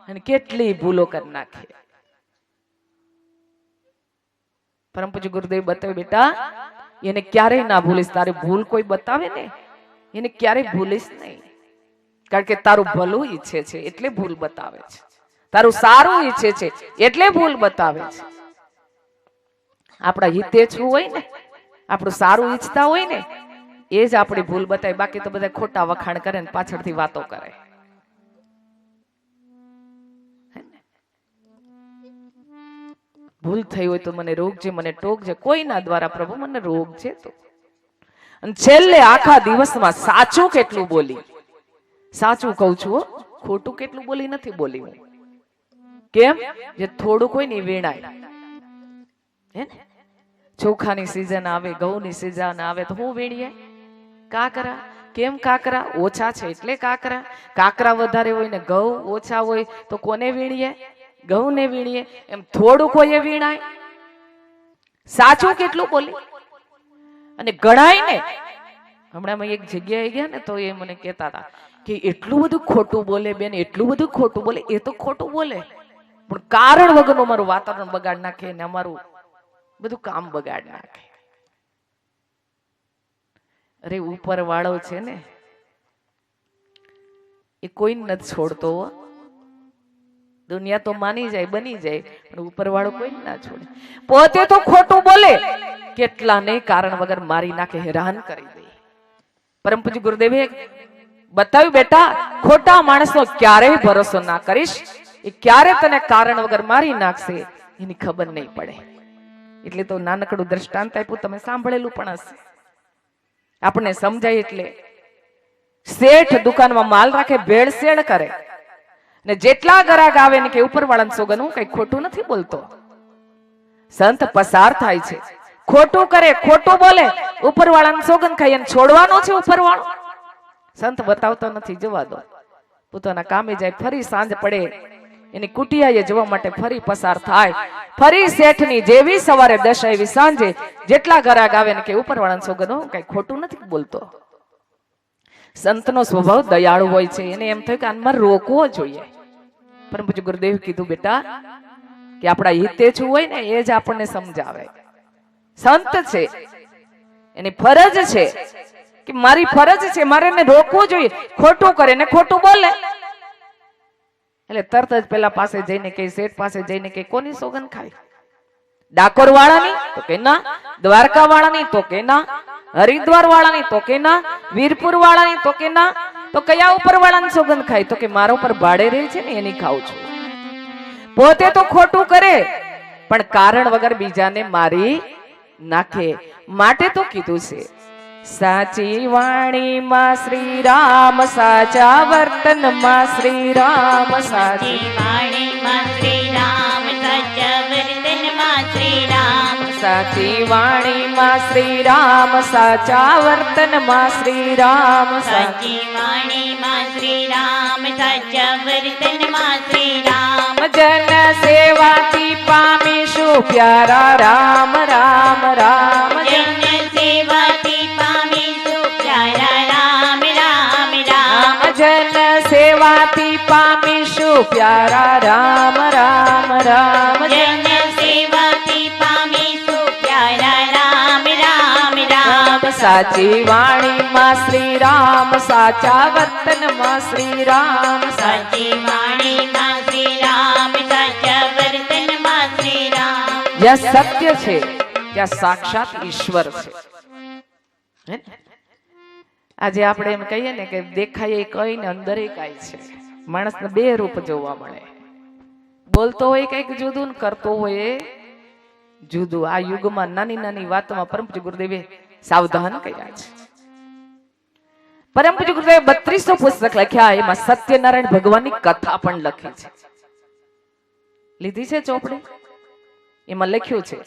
અને કેટલી ભૂલો કરી નાખે. પરમ પૂજ્ય ગુરુદેવ બતાવે, બેટા એને ક્યારેય ના ભૂલીશ. તારી ભૂલ કોઈ બતાવે ને એને ક્યારેય ભૂલીશ નહીં, કારણ કે તારું ભલું ઈચ્છે છે એટલે ભૂલ બતાવે છે, તારું સારું ઈચ્છે છે એટલે ભૂલ બતાવે છે. આપણા હિતે છું હોય ને, આપણું સારું ઈચ્છતા હોય ને, એ જ આપણી ભૂલ બતાવે. બાકી તો બધા ખોટા વખાણ કરે ને પાછળથી વાતો કરે. ભૂલ થઈ હોય તો મને રોકજે, મને ટોકજે. કોઈના દ્વારા પ્રભુ મને રોકજે. તો અને છેલ્લે આખા દિવસમાં સાચું કેટલું બોલી, સાચું કહું છું, ખોટું કેટલું બોલી નથી બોલી હું. કેમ? જે થોડુંક હોય ને એ વીણાય. હે ને, ચોખાની સીઝન આવે, ઘઉંની સીઝન આવે તો હું વીણીએ કાકરા. કેમ કાકરા? ઓછા છે એટલે કાકરા. કાકરા વધારે હોય ને ઘઉં ઓછા હોય તો કોને વીણીએ? ઘઉં ને વીણીએ. એમ થોડુંક હોય એ વીણાય. સાચું કેટલું બોલી. અને ગણાય ને, હમણાં એક જગ્યાએ ગયા ને તો એ મને કહેતા હતા કે એટલું બધું ખોટું બોલે બેન, એટલું બધું ખોટું બોલે. એ તો ખોટું બોલે પણ કારણ વગરનું અમારું વાતાવરણ બગાડ નાખે ને અમારું બધું કામ બગાડ નાખે. અરે ઉપર વાળો છે ને એ કોઈ નથી છોડતો. દુનિયા તો માની જાય, બની જાય, પણ ઉપર વાળો કોઈ ના છોડે. પોતે તો ખોટું બોલે, કેટલા ને કારણ વગર મારી નાખે, હેરાન કરી દે. પરમ પૂજ્ય ગુરુદેવે બતાવ્યું, બેટા ખોટા માણસનો ક્યારેય ભરોસો ના કરીશ. એ ક્યારે તને કારણ વગર મારી નાખશે એની ખબર નહીં પડે. એટલે તો નાનકડું દ્રષ્ટાંત આપ્યું, તમે સાંભળેલું પણ હશે. આપણને સમજાય એટલે શેઠ દુકાનમાં માલ રાખે, ભેળસેળ કરે ને જેટલા ગ્રાહક આવે ને કે ઉપરવાળાને સોગન હું કઈ ખોટું નથી બોલતો. સંત પસાર થાય છે, ખોટું કરે, ખોટું બોલે, ઉપરવાળાને સોગન ખાઈ અને છોડવાનો છે ઉપરવાળો. સંત બતાવતો નથી, જવા દો. પોતાના કામે જાય, ફરી સાંજ પડે એની કુટિયાએ જવા માટે ફરી પસાર થાય. ફરી શેઠની જેવી સવારે 10 આવી સાંજે જેટલા ગ્રાહક આવે ને કે ઉપરવાળાને સોગન હું કઈ ખોટું નથી બોલતો. સંતનો સ્વભાવ દયાળુ હોય છે. એને એમ થયું કે આનમાં રોકવો જોઈએ. પરમ પૂજ્ય ગુરુદેવ કીધું, બેટા કે આપણા હિતે છું હોય ને એ જ આપણને સમજાવે. સંત છે, એની ફરજ છે કે મારી ફરજ છે, મારે એને રોકવું જોઈએ. ખોટું કરે ને ખોટું બોલે એટલે તરત જ પેલા પાસે જઈને કે શેઠ પાસે જઈને કે કોની સોગન ખાય? ડાકોર વાળાની? તો કે ના. દ્વારકા વાળાની? તો કે ના. હરિદ્વાર વાળાની? તો કે ના. વીરપુર વાળાની? તો કે ના. તો કયા ઉપર વાળાની સોગંદ ખાય? તો કે મારા ઉપર ભાડે રહે છે ને એની ખાઉં છું. પોતે તો ખોટું કરે પણ કારણ વગર બીજાને મારી નાખે. માટે તો કીધું છે, સાચી વાણીમાં શ્રી રામ, સાચા વર્તનમાં શ્રી રામ. સાચી વાણીમાં શ્રી રામ, સાચા વર્તનમાં શ્રી રામ. સાચી વાણીમાં શ્રી રામ, સાચા વર્તનમાં શ્રી રામ. સાચી વાણીમાં શ્રી રામ, સાચા વર્તનમાં શ્રી રામ. જન સેવાથી પામીશું પ્યારા રામ. રામ રામ. જન સેવાથી પામીશું પ્યારા રામ. રામ રામ. જન સેવાથી પામીશું પ્યારા રામ. રામ રામ. જન સેવાથી પામીશું પ્યારા રામ. રામ રામ. સાચી વાણીમાં શ્રી રામ, સાચા વર્તનમાં શ્રી રામ. સાચી વાણીમાં શ્રી રામ, સાચા વર્તનમાં શ્રી રામ. જ્યાં સત્ય છે ત્યાં સાક્ષાત ઈશ્વર છે. આજે આપણે એમ કહીએ ને કે દેખાય કઈ ને અંદર કઈ છે. માણસને બે રૂપ જોવા મળે, બોલતો હોય કઈક જુદું ને કરતો હોય એ જુદું. આ યુગમાં નાની નાની વાતમાં પરમ પૂજ્ય ગુરુદેવે સાવધાન કર્યા છે. પરમ પૂજ્ય ગુરુદેવે 3200 પુસ્તક લખ્યા, એમાં સત્યનારાયણ ભગવાનની કથા પણ લખી છે. લીધી છે ચોપડી, એમાં લખ્યું છે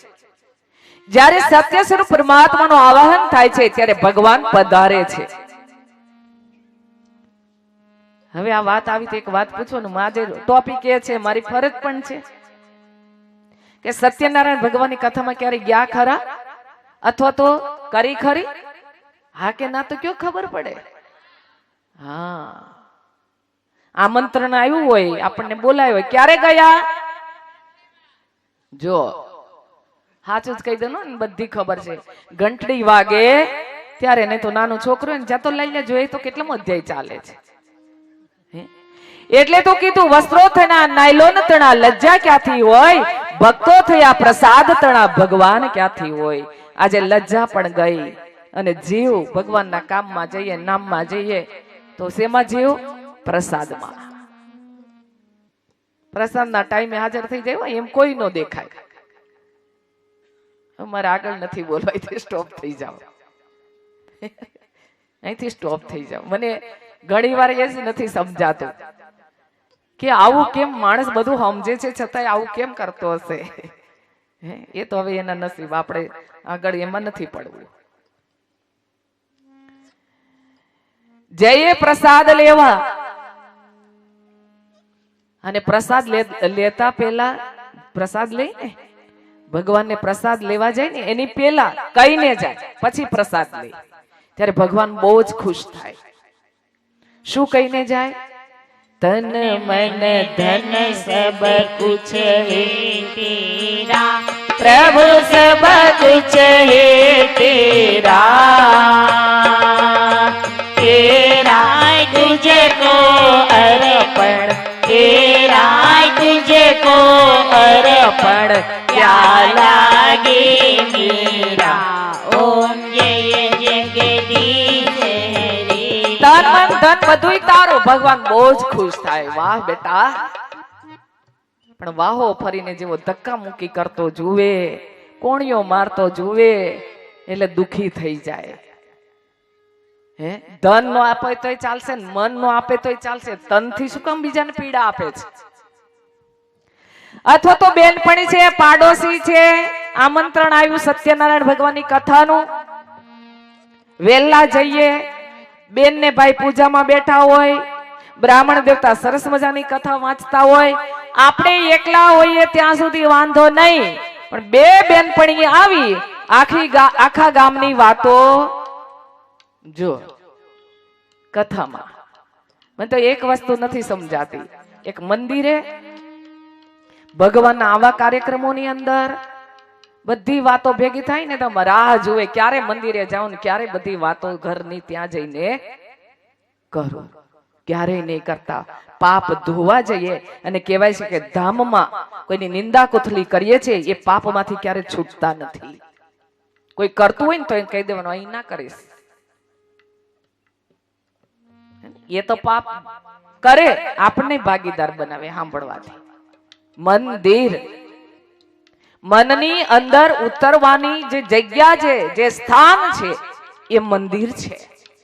જ્યારે સત્ય સ્વરૂપ પરમાત્માનું આવાહન થાય છે ત્યારે ભગવાન પધારે છે. હવે આ વાત આવી તો એક વાત પૂછો ને, આજે ટોપિક એ છે, મારી ફરજ પણ છે કે સત્યનારાયણ ભગવાનની કથામાં ક્યારે ગયા ખરા અથવા તો કરી ખરી? હા કે ના તો કયો ખબર પડે. હા, આમંત્રણ આવ્યું હોય, આપણને બોલાયો હોય, ક્યારે ગયા? જો સાચું જ કહી દો ને, બધી ખબર છે. ઘંટડી વાગે ત્યારે, નહીં તો નાનું છોકરું ને જતો લઈ લે, જોઈએ તો કેટલા અધ્યાય ચાલે છે. એટલે તો કીધું વસ્ત્રો થના નાયલોન તણા, લજ્જા ક્યાંથી હોય? ભક્તો થયા પ્રસાદ તણા, ભગવાન ક્યાંથી હોય? આજે લજ્જા પણ ગઈ અને જીવ ભગવાનના કામમાં જઈએ, નામમાં જઈએ તો શેમાં જીવ? પ્રસાદમાં. પ્રસાદના ટાઈમે હાજર થઈ જાય એમ કોઈ નો દેખાય. અમારે આગળ નથી બોલવા, અહીંથી સ્ટોપ થઈ જાવ, અહીંથી સ્ટોપ થઈ જાવ. મને ઘણી વાર એ જ નથી સમજાતું કે આવું કેમ માણસ બધું સમજે છે છતાંય આવું કેમ કરતો હશે. એ તો હવે એના નસીબ, આપણે આગળ એમાં નથી પડવું. જઈએ પ્રસાદ લેવા, અને પ્રસાદ લેતા પેલા પ્રસાદ લઈને ભગવાનને પ્રસાદ લેવા જાય ને એની પેલા કહીને જાય, પછી પ્રસાદ લે. ત્યારે ભગવાન બહુ જ ખુશ થાય. શું કહીને જાય? તન મન ધન સબ કુછ હે તેરા, પ્રભુ સબ કુછ હે તેરા, તેરા તુझको अर्पण, तेरा तुझको अर्पण, क्या लागे मेरा ओम जय जगदीश हरे. તન મન ધન બધુંય તારું. ભગવાન બહુ જ ખુશ થાય. વાહ બેટા. પણ વાહો ફરીને જેવો ધક્કા મૂકી કરતો જુએ, કોણીઓ મારતો જુએ એટલે દુખી થઈ જાય. ધન નો આપે તોય ચાલશે, મન નો આપે તોય ચાલશે, તન થી શું કામ બીજાને પીડા આપે છે? અથવા તો બેનપણી છે, પાડોશી છે, આમંત્રણ આવ્યું સત્યનારાયણ ભગવાનની કથાનું, વેલા જઈએ, બેન ને ભાઈ પૂજામાં બેઠા હોય, બ્રાહ્મણ દેવતા સરસ મજાની કથા વાંચતા હોય, આપણે એકલા હોઈએ ત્યાં સુધી વાંધો નહીં, પણ બે બેનપણી આવી આખા ગામની વાતો જો કથામાં. મને તો એક વસ્તુ નથી સમજાતી, એક મંદિરે ભગવાનના આવા કાર્યક્રમોની અંદર બધી વાતો ભેગી થાય ને તો રાહ જુએ ક્યારે મંદિરે જાઉં ને ક્યારે બધી વાતો ઘરની ત્યાં જઈને કરું. ક્યારેય નહીં કરતા. પાપ ધોવા જઈએ અને કહેવાય છે કે ધામમાં કોઈની નિંદા કુથલી કરીએ છીએ એ પાપમાંથી ક્યારે છૂટતા નથી. કોઈ કરતું હોય ને તો એને કહી દેવાનું અહીં ના કરીશ, એ તો પાપ કરે, આપણને ભાગીદાર બનાવે સાંભળવાથી. મંદિર, મનની અંદર ઉતરવાની જે જગ્યા છે, જે સ્થાન છે એ મંદિર છે.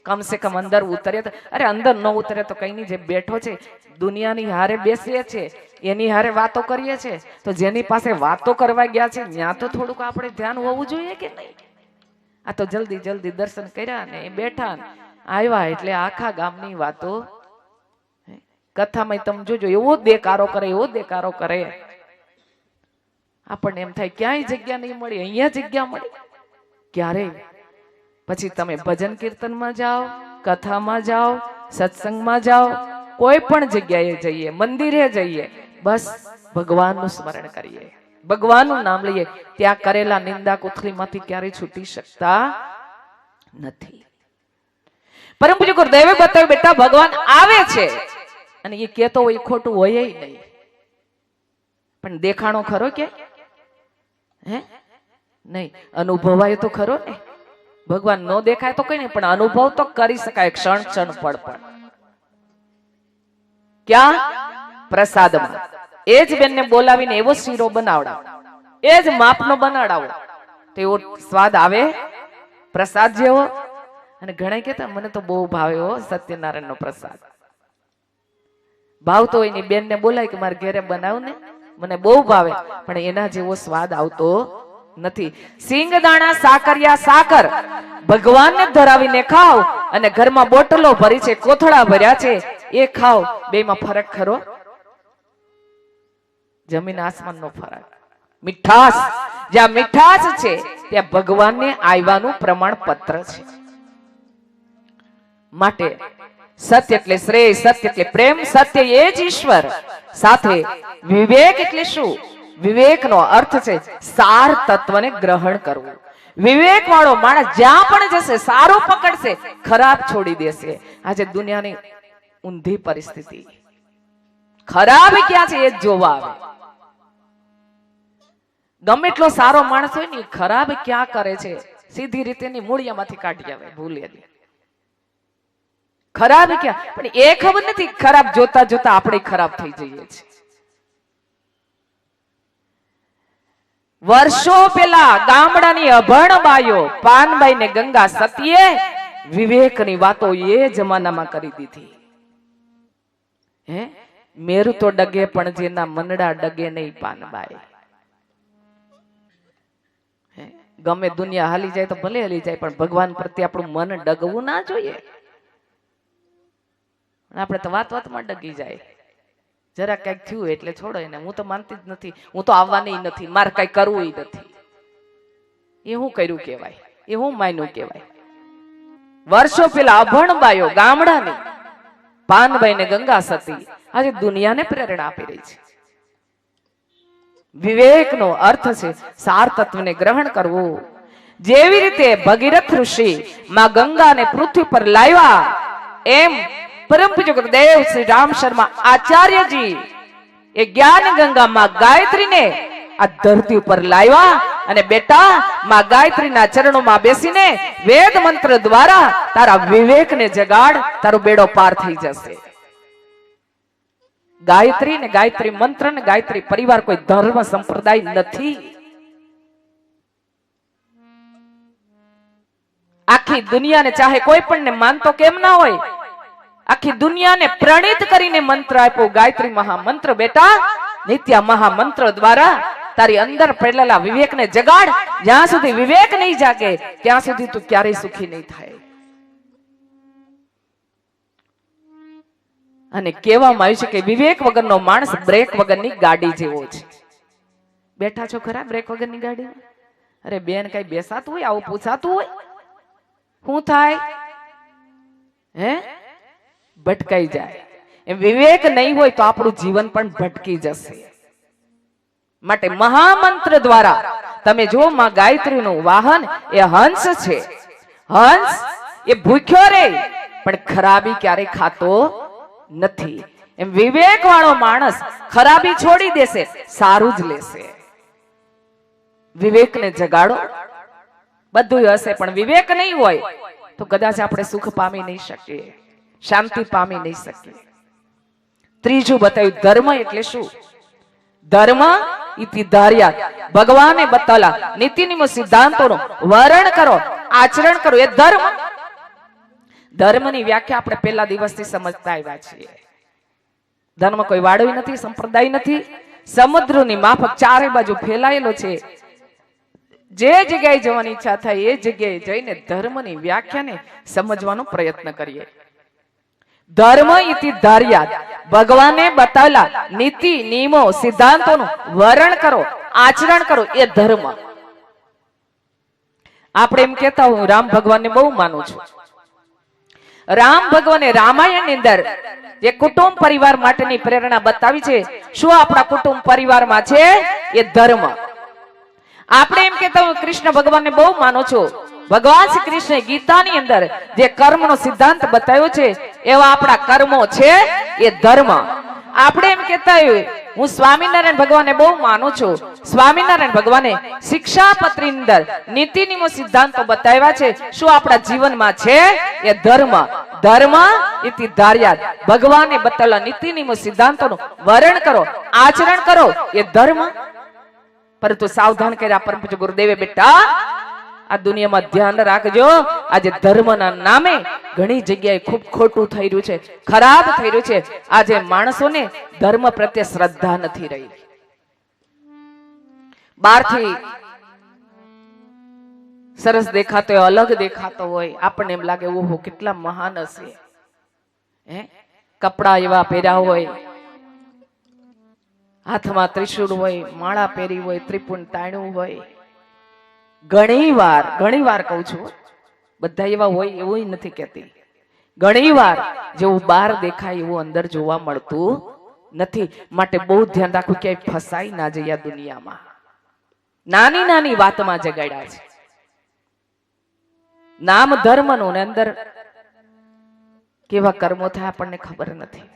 કમ સે કમ અંદર ઉતરે તો, અરે અંદર ન ઉતરે તો કઈ નહીં, જે બેઠો છે દુનિયાની હારે બેસીએ છે, એની હારે વાતો કરીએ છે, તો જેની પાસે વાતો કરવા ગયા છે ત્યાં તો થોડુંક આપણે ધ્યાન હોવું જોઈએ કે નહીં? આ તો જલ્દી જલ્દી દર્શન કર્યા ને બેઠા આવ્યા એટલે આખા ગામની વાતો. કથામાં તમે જોજો એવો દેકારો કરે, એવો દેકારો કરે, આપણને એમ થાય ક્યાંય જગ્યા નહીં મળી, અહીંયા જગ્યા મળી. ક્યારે? પછી તમે ભજન કીર્તનમાં જાઓ, કથામાં જાઓ, સત્સંગમાં જાઓ, કોઈ પણ જગ્યાએ જઈએ, મંદિરે જઈએ, બસ ભગવાનનું સ્મરણ કરીએ, ભગવાનનું નામ લઈએ, ત્યાં કરેલા નિંદા કુથલીમાંથી ક્યારેય છૂટી શકતા નથી. પરમ પૂજ્ય ગુરુદેવે બતાવ્યું બેટા ભગવાન આવે છે અને એ કહેતો હોય ખોટું હોય નહીં, પણ દેખાણો ખરો કે હે નહીં? અનુભવાય તો ખરો ને. ભગવાન નો દેખાય તો કઈ નહીં, પણ અનુભવ તો કરી શકાય ક્ષણ ક્ષણ પળ પળ. ક્યાં? પ્રસાદમાં. એ જ બેનને બોલાવીને એવો શીરો બનાવડાવો, એ જ માપનો બનાવડાવો, તો એવો સ્વાદ આવે પ્રસાદ જેવો. અને ઘણા કહેતા મને તો બહુ ભાવ્યો સત્યનારાયણનો પ્રસાદ. ભાવતો એની બેનને બોલાય કે મારે ઘરે બનાવ ને, મને બહુ ભાવે, પણ એના જેવો સ્વાદ આવતો નથી. સિંગદાણા સાકરિયા સાકર ભગવાનને ધરાવીને ખાવ અને ઘરમાં બોટલો ભરી છે, કોથળા ભર્યા છે, એ ખાવ, બેમાં ફરક ખરો? જમીન આસમાનનો ફરક. મીઠાશ, જ્યાં મીઠાશ છે ત્યાં ભગવાનને આવ્યાનું પ્રમાણપત્ર છે. માટે સત્ય એટલે શ્રેય, સત્ય એટલે પ્રેમ, સત્ય એ જ ઈશ્વર. સાથે વિવેક એટલે શું? વિવેકનો અર્થ છે સાર તત્વને ગ્રહણ કરવું. વિવેક વાળો માણસ જ્યાં પણ જશે સારું પકડશે, ખરાબ છોડી દેશે. આજે દુનિયાની ઊંધી પરિસ્થિતિ, ખરાબ ક્યાં છે એ જ જોવા આવે. ગમે એટલો સારો માણસ હોય ને, ખરાબ ક્યાં કરે છે સીધી રીતે ની મૂળિયામાંથી કાઢી આવે, ભૂલે ખરાબ ક્યાં. પણ એ ખબર નથી, ખરાબ જોતા જોતા આપણે ખરાબ થઈ જઈએ છીએ. વર્ષો પહેલા ગામડાની અભણ બાયો પાનબાઈ ને ગંગા સતીએ વિવેકની વાતો એ જમાનામાં કરી દીધી. હે મેરુ તો ડગે પણ જેના મનડા ડગે નહીં પાનબાઈ. ગમે દુનિયા હાલી જાય તો ભલે હાલી જાય, પણ ભગવાન પ્રત્યે આપણું મન ડગવું ના જોઈએ. આપણે તો વાત વાતમાં ડગી જાય. જરા કઈક થયું એટલે છોડો એને, હું તો માનતી જ નથી, હું તો આવવાની નથી, મારે કઈ કરવું નથી. એ હું કર્યું કેવાય, એ હું માન્યું કેવાય. વર્ષો પેલા અભણ બાયો ગામડાની પાનબાઈ ને ગંગા સતી આજે દુનિયાને પ્રેરણા આપી રહી છે. વિવેકનો અર્થ છે સાર તત્વને ગ્રહણ કરવું. જેવી રીતે ભગીરથ ઋષિ માં ગંગાને પૃથ્વી પર લાવ્યા, એમ પરમ પૂજ્ય ગુરુદેવ શ્રી રામ શર્મા આચાર્યજી એ જ્ઞાન ગંગા માં ગાયત્રીને આ ધરતી ઉપર લાવ્યા. અને બેટા, માં ગાયત્રીના ચરણોમાં બેસીને વેદ મંત્ર દ્વારા તારા વિવેકને જગાડ, તારો બેડો પાર થઈ જશે. ગાયત્રી ને ગાયત્રી મંત્ર ને ગાયત્રી પરિવાર કોઈ ધર્મ સંપ્રદાય નથી. આખી દુનિયાને ચાહે કોઈ પણ ને માનતો કેમ ના હોય, આખી દુનિયાને પ્રણિત કરીને મંત્ર આપ્યો ગાયત્રી મહામંત્ર. બેટા, નિત્ય મહામંત્ર દ્વારા તારી અંદર પડેલા વિવેકને જગાડ. જ્યાં સુધી વિવેક નહીં જાગે ત્યાં સુધી તું ક્યારેય સુખી નહીં થાય. અને કહેવામાં આવ્યું છે કે વિવેક વગરનો માણસ બ્રેક વગરની ગાડી જેવો છે. બેઠા છો ખરા બ્રેક વગરની ગાડી? અરે બેન, કઈ બેસાતું હોય, આવું પૂછાતું હોય? શું થાય? હે ભટકાઈ જાય. એમ વિવેક નહીં હોય તો આપણું જીવન પણ ભટકી જશે. માટે મહામંત્ર દ્વારા તમે જો માં ગાયત્રીનું વાહન એ હંસ છે. હંસ એ ભૂખ્યો રે પણ ખરાબી ક્યારેય ખાતો નથી. એમ વિવેક વાળો માણસ ખરાબી છોડી દેશે, સારું જ લેશે. વિવેકને જગાડો. બધું હશે પણ વિવેક નહીં હોય તો કદાચ આપણે સુખ પામી નહીં શકીએ, શાંતિ પામી નહીં શકીએ. ત્રીજું બતાવ્યું ધર્મ એટલે શું? ધર્મ ઇતિ ધાર્યા. ભગવાને બતાવેલા નીતિ નિયમો સિદ્ધાંતોનું વરણ કરો, આચરણ કરો, એ ધર્મ. ધર્મની વ્યાખ્યા આપણે પહેલા દિવસથી સમજતા આવ્યા છીએ. ધર્મ કોઈ વાડવી નથી, સંપ્રદાય નથી, સમુદ્રની માફક ચારે બાજુ ફેલાયેલો છે. જે જગ્યાએ જવાની ઈચ્છા થાય એ જગ્યાએ જઈને ધર્મની વ્યાખ્યાને સમજવાનો પ્રયત્ન કરીએ. ધર્મ ઇતિ ધાર્યા. ભગવાને બતાવેલા નીતિ નિયમો સિદ્ધાંતોનું વરણ કરો, આચરણ કરો, એ ધર્મ. આપણે એમ કહેતા હું રામ ભગવાનને બહુ માનું છું. રામ ભગવાને રામાયણની અંદર જે કુટુંબ પરિવાર માટેની પ્રેરણા બતાવી છે, શું આપણા કુટુંબ પરિવારમાં છે? એ ધર્મ. આપણે એમ કહેતા હું કૃષ્ણ ભગવાનને બહુ માનો છો. ભગવાન શ્રી કૃષ્ણ ગીતાની અંદર જે કર્મનો સિદ્ધાંત બતાવ્યો છે એવા આપણા કર્મો છે, એ ધર્મ. આપણે એમ કહેતા હોય હું સ્વામિનારાયણ ભગવાનને બહુ માનું છું. સ્વામિનારાયણ ભગવાને શિક્ષાપત્રી અંદર નીતિ નિયમો સિદ્ધાંતો બતાવ્યા છે. શું આપણા જીવનમાં છે? એ ધર્મ. ધર્મ ઇતિ ધાર્યાત. ભગવાને બતાવેલા નીતિ નિયમો સિદ્ધાંતોનું વરણ કરો, આચરણ કરો, એ ધર્મ. પરંતુ સાવધાન કર્યા પરમ પૂજ્ય ગુરુદેવે, બેટા આ દુનિયામાં ધ્યાન રાખજો, આજે ધર્મના નામે ઘણી જગ્યાએ ખૂબ ખોટું થઈ રહ્યું છે, ખરાબ થઈ રહ્યું છે. આજે માણસોને ધર્મ પ્રત્યે શ્રદ્ધા નથી રહી. બહારથી સરસ દેખાતો હોય, અલગ દેખાતો હોય, આપણને એમ લાગે ઓહો કેટલા મહાન હશે. કપડા એવા પહેર્યા હોય, હાથમાં ત્રિશૂળ હોય, માળા પહેરી હોય, ત્રિપુંડ તાણ્યું હોય. ઘણી વાર કહું છું, બધા એવા હોય એવું નથી કહેતી. ઘણી વાર જેવું બહાર દેખાય એવું અંદર જોવા મળતું નથી. માટે બહુ ધ્યાન રાખવું, ક્યાંય ફસાઈ ના જઈએ આ દુનિયામાં. નાની નાની વાતમાં જગાડ્યા છે. નામ ધર્મનું ને અંદર કેવા કર્મો થાય આપણને ખબર નથી.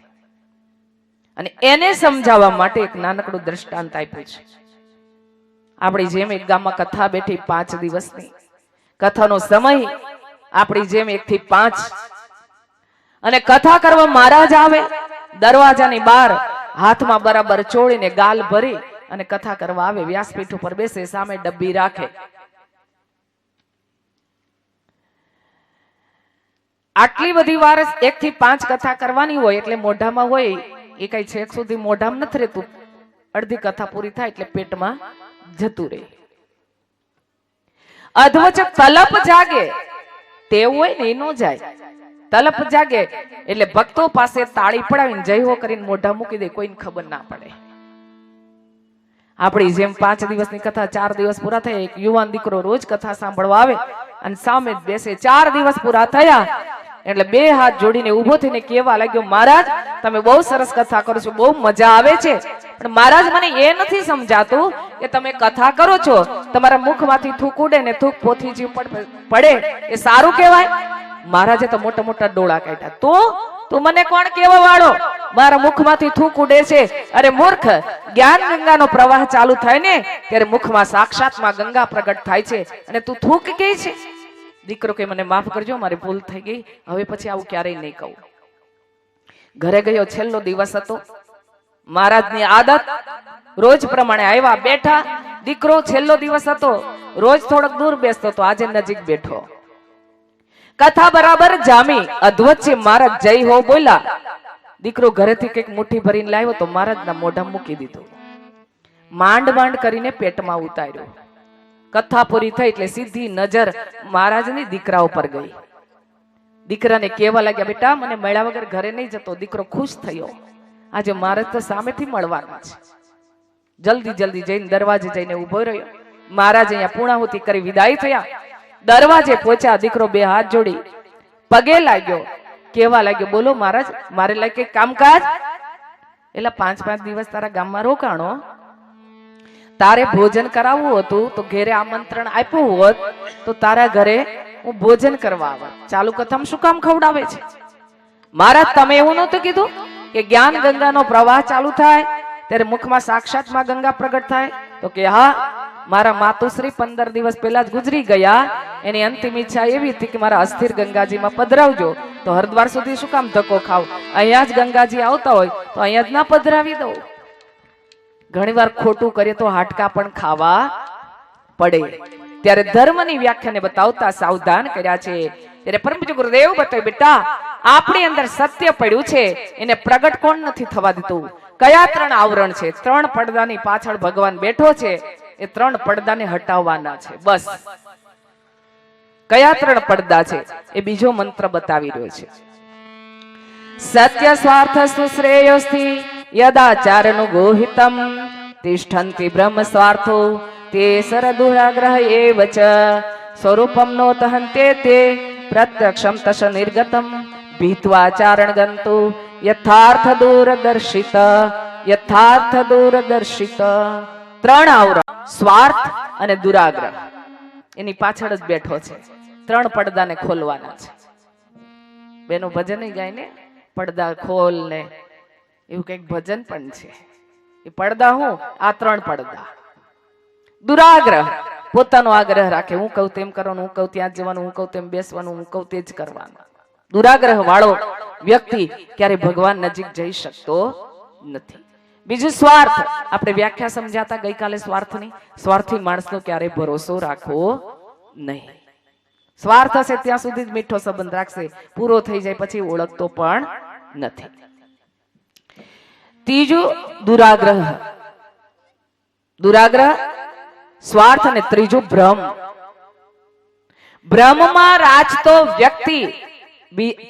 અને એને સમજાવવા માટે એક નાનકડું દ્રષ્ટાંત આપ્યું છે. આપણી જેમ એક ગામમાં કથા બેઠી 5 દિવસની કથાનો સમય, આપણી જેમ 1 થી 5, અને કથા કરવા મહારાજ આવે, દરવાજાની બહાર હાથમાં બરાબર ચોળીને ગાલ ભરી અને કથા કરવા આવે. વ્યાસપીઠ ઉપર બેસે, સામે ડબ્બી રાખે. આટલી બધી વાર 1 થી 5 કથા કરવાની હોય એટલે મોઢામાં હોય એ કઈ છેક સુધી મોઢામાં નથી રહેતું. અડધી કથા પૂરી થાય એટલે પેટમાં જતું રહે. અધવચ તલપ જાગે, ટેવ હોય ને એ ન જાય. તલપ જાગે એટલે ભક્તો પાસે તાળી પડાવીને જય હો કરીને મોઢા મૂકી દે, કોઈને ખબર ના પડે. આપણી જેમ 5 દિવસની કથા 4 દિવસ પૂરા થયા. એક યુવાન દીકરો રોજ કથા સાંભળવા આવે અને સામે જ બેસે. 4 દિવસ પૂરા થયા એટલે 2 હાથ જોડીને ઉભો થઈને કહેવા લાગ્યો, મહારાજ તમે બહુ સરસ કથા કરો છો, બહુ મજા આવે છે, પણ મહારાજ મને એ નથી સમજાતું કે તમે કથા કરો છો, તમારા મુખમાંથી થૂક ઉડે ને થૂક પોથીજી ઉપર પડે એ સારું કહેવાય? મહારાજે તો મોટા મોટા ડોળા કાઢ્યા. તો તું મને કોણ કેવા વાળો? મારા મુખમાંથી થૂક ઉડે છે. અરે મૂર્ખ, જ્ઞાન ગંગાનો પ્રવાહ ચાલુ થાય ને ત્યારે મુખમાં સાક્ષાતમાં ગંગા પ્રગટ થાય છે અને તું થૂક કહે છે? દીકરો કે મને માફ કરજો, મારી ભૂલ થઈ ગઈ, હવે પછી આવું ક્યારેય નહીં કહું. ઘરે ગયો, છેલ્લો દિવસ હતો. મહારાજની આદત રોજ પ્રમાણે આવ્યા, બેઠા. દીકરો છેલ્લો દિવસ હતો, રોજ થોડોક દૂર બેસતો હતો, આજે નજીક બેઠો. કથા બરાબર જામી. અધવચ્ચે મહારાજ જય હો બોલ્યા. દીકરો ઘરેથી કંઈક મુઠ્ઠી ભરીને લાવ્યો તો મહારાજના મોઢા મૂકી દીધું. માંડ માંડ કરીને પેટમાં ઉતાર્યો. કથા પૂરી થઈ એટલે સીધી નજર મહારાજની દીકરા ઉપર ગઈ. દીકરાને કહેવા લાગ્યા, બેટા મને મળ્યા વગર ઘરે નહીં જતો. દીકરો ખુશ થયો, આજે મહારાજ તો સામેથી મળવાના છે. જલ્દી જલ્દી જઈને દરવાજે જઈને ઉભો રહ્યો. મહારાજ અહીંયા પૂર્ણાહુતિ કરી વિદાય થયા. દરવાજે પહોંચ્યા. દીકરો 2 હાથ જોડી પગે લાગ્યો, કેવા લાગ્યો, બોલો મહારાજ મારે લાગે કામકાજ? એટલે 5-5 દિવસ તારા ગામમાં રોકાણો, તારે ભોજન કરાવવું હતું તો ઘેરે આમંત્રણ આપ્યું હોત તો તારા ઘરે હું ભોજન કરવા આવત. ચાલુ કથામાં શું કામ ખવડાવે છે? મહારાજ તમે એવું નહોતું કીધું કે જ્ઞાન ગંગાનો પ્રવાહ ચાલુ થાય ત્યારે મુખમાં સાક્ષાતમાં ગંગા પ્રગટ થાય? તો કે હા, મારા માતુશ્રી 15 દિવસ પહેલા જ ગુજરી ગયા. એની અંતિમ ઈચ્છા એવી હતી કે મારા અસ્થિર ગંગાજીમાં પધરાવજો. તો હરિદ્વાર સુધી શું કામ ધક્કો ખાવ? અહીંયા જ ગંગાજી આવતા હોય તો અહીંયા જ ના પધરાવી દઉં. ઘણી વાર ખોટું કરીએ તો હાડકા પણ ખાવા પડે. ત્યારે ધર્મની વ્યાખ્યાને બતાવતા સાવધાન કર્યા છે. ત્યારે પરમ પૂજ્ય ગુરુદેવ બતાવ્યું, બેટા આપણી અંદર સત્ય પડ્યું છે, એને પ્રગટ કોણ નથી થવા દીધું? કયા 3 આવરણ છે? 3 પડદાની પાછળ ભગવાન બેઠો છે. એ 3 પડદાને હટાવવાના છે. બસ કયા 3 પડદા છે એ બીજો મંત્ર બતાવી રહ્યો છે. સત્ય સ્વાર્થ સુશ્રેયોસ્તિ યદાચારનું ગોહિતમ તિષ્ઠંતિ બ્રહ્મ સ્વાર્થો તે સરદુરાગ્રહ એવ ચ સ્વરૂપમ નો તહંતે તે પ્રત્યક્ષમ તસ નિર્ગતમ ભીત્વાચારણ ગંતુ યથાર્થ દૂરદર્શિત યથાર્થ દૂરદર્શિત. 3 આવરણ, સ્વાર્થ અને દુરાગ્રહ, એની પાછળ જ બેઠો છે. 3 પડદાને ખોલવાના છે. બેનો ભજન ગાય ને, પડદા ખોલ ને એવું કઈક ભજન પણ છે. એ પડદા હું આ 3 પડદા. દુરાગ્રહ, પોતાનો આગ્રહ રાખે, હું કહું તેમ કરવાનું, હું કહું ત્યાં જવાનું, હું કહું તેમ બેસવાનું, હું કહું તે જ કરવાનું. દુરાગ્રહ વાળો વ્યક્તિ ક્યારે ભગવાન નજીક જઈ શકતો નથી. બીજું સ્વાર્થ, આપણે વ્યાખ્યા સમજાતા ગઈકાલે સ્વાર્થની. સ્વાર્થી માણસનો ક્યારે ભરોસો રાખવો નહીં. સ્વાર્થ હશે ત્યાં સુધી જ મીઠો સંબંધ રાખશે, પૂરો થઈ જાય પછી ઓળખતો પણ નથી. ત્રીજું દુરાગ્રહ, દુરાગ્રહ, સ્વાર્થ, અને ત્રીજું ભ્રમ. ભ્રમમાં રાજતો વ્યક્તિ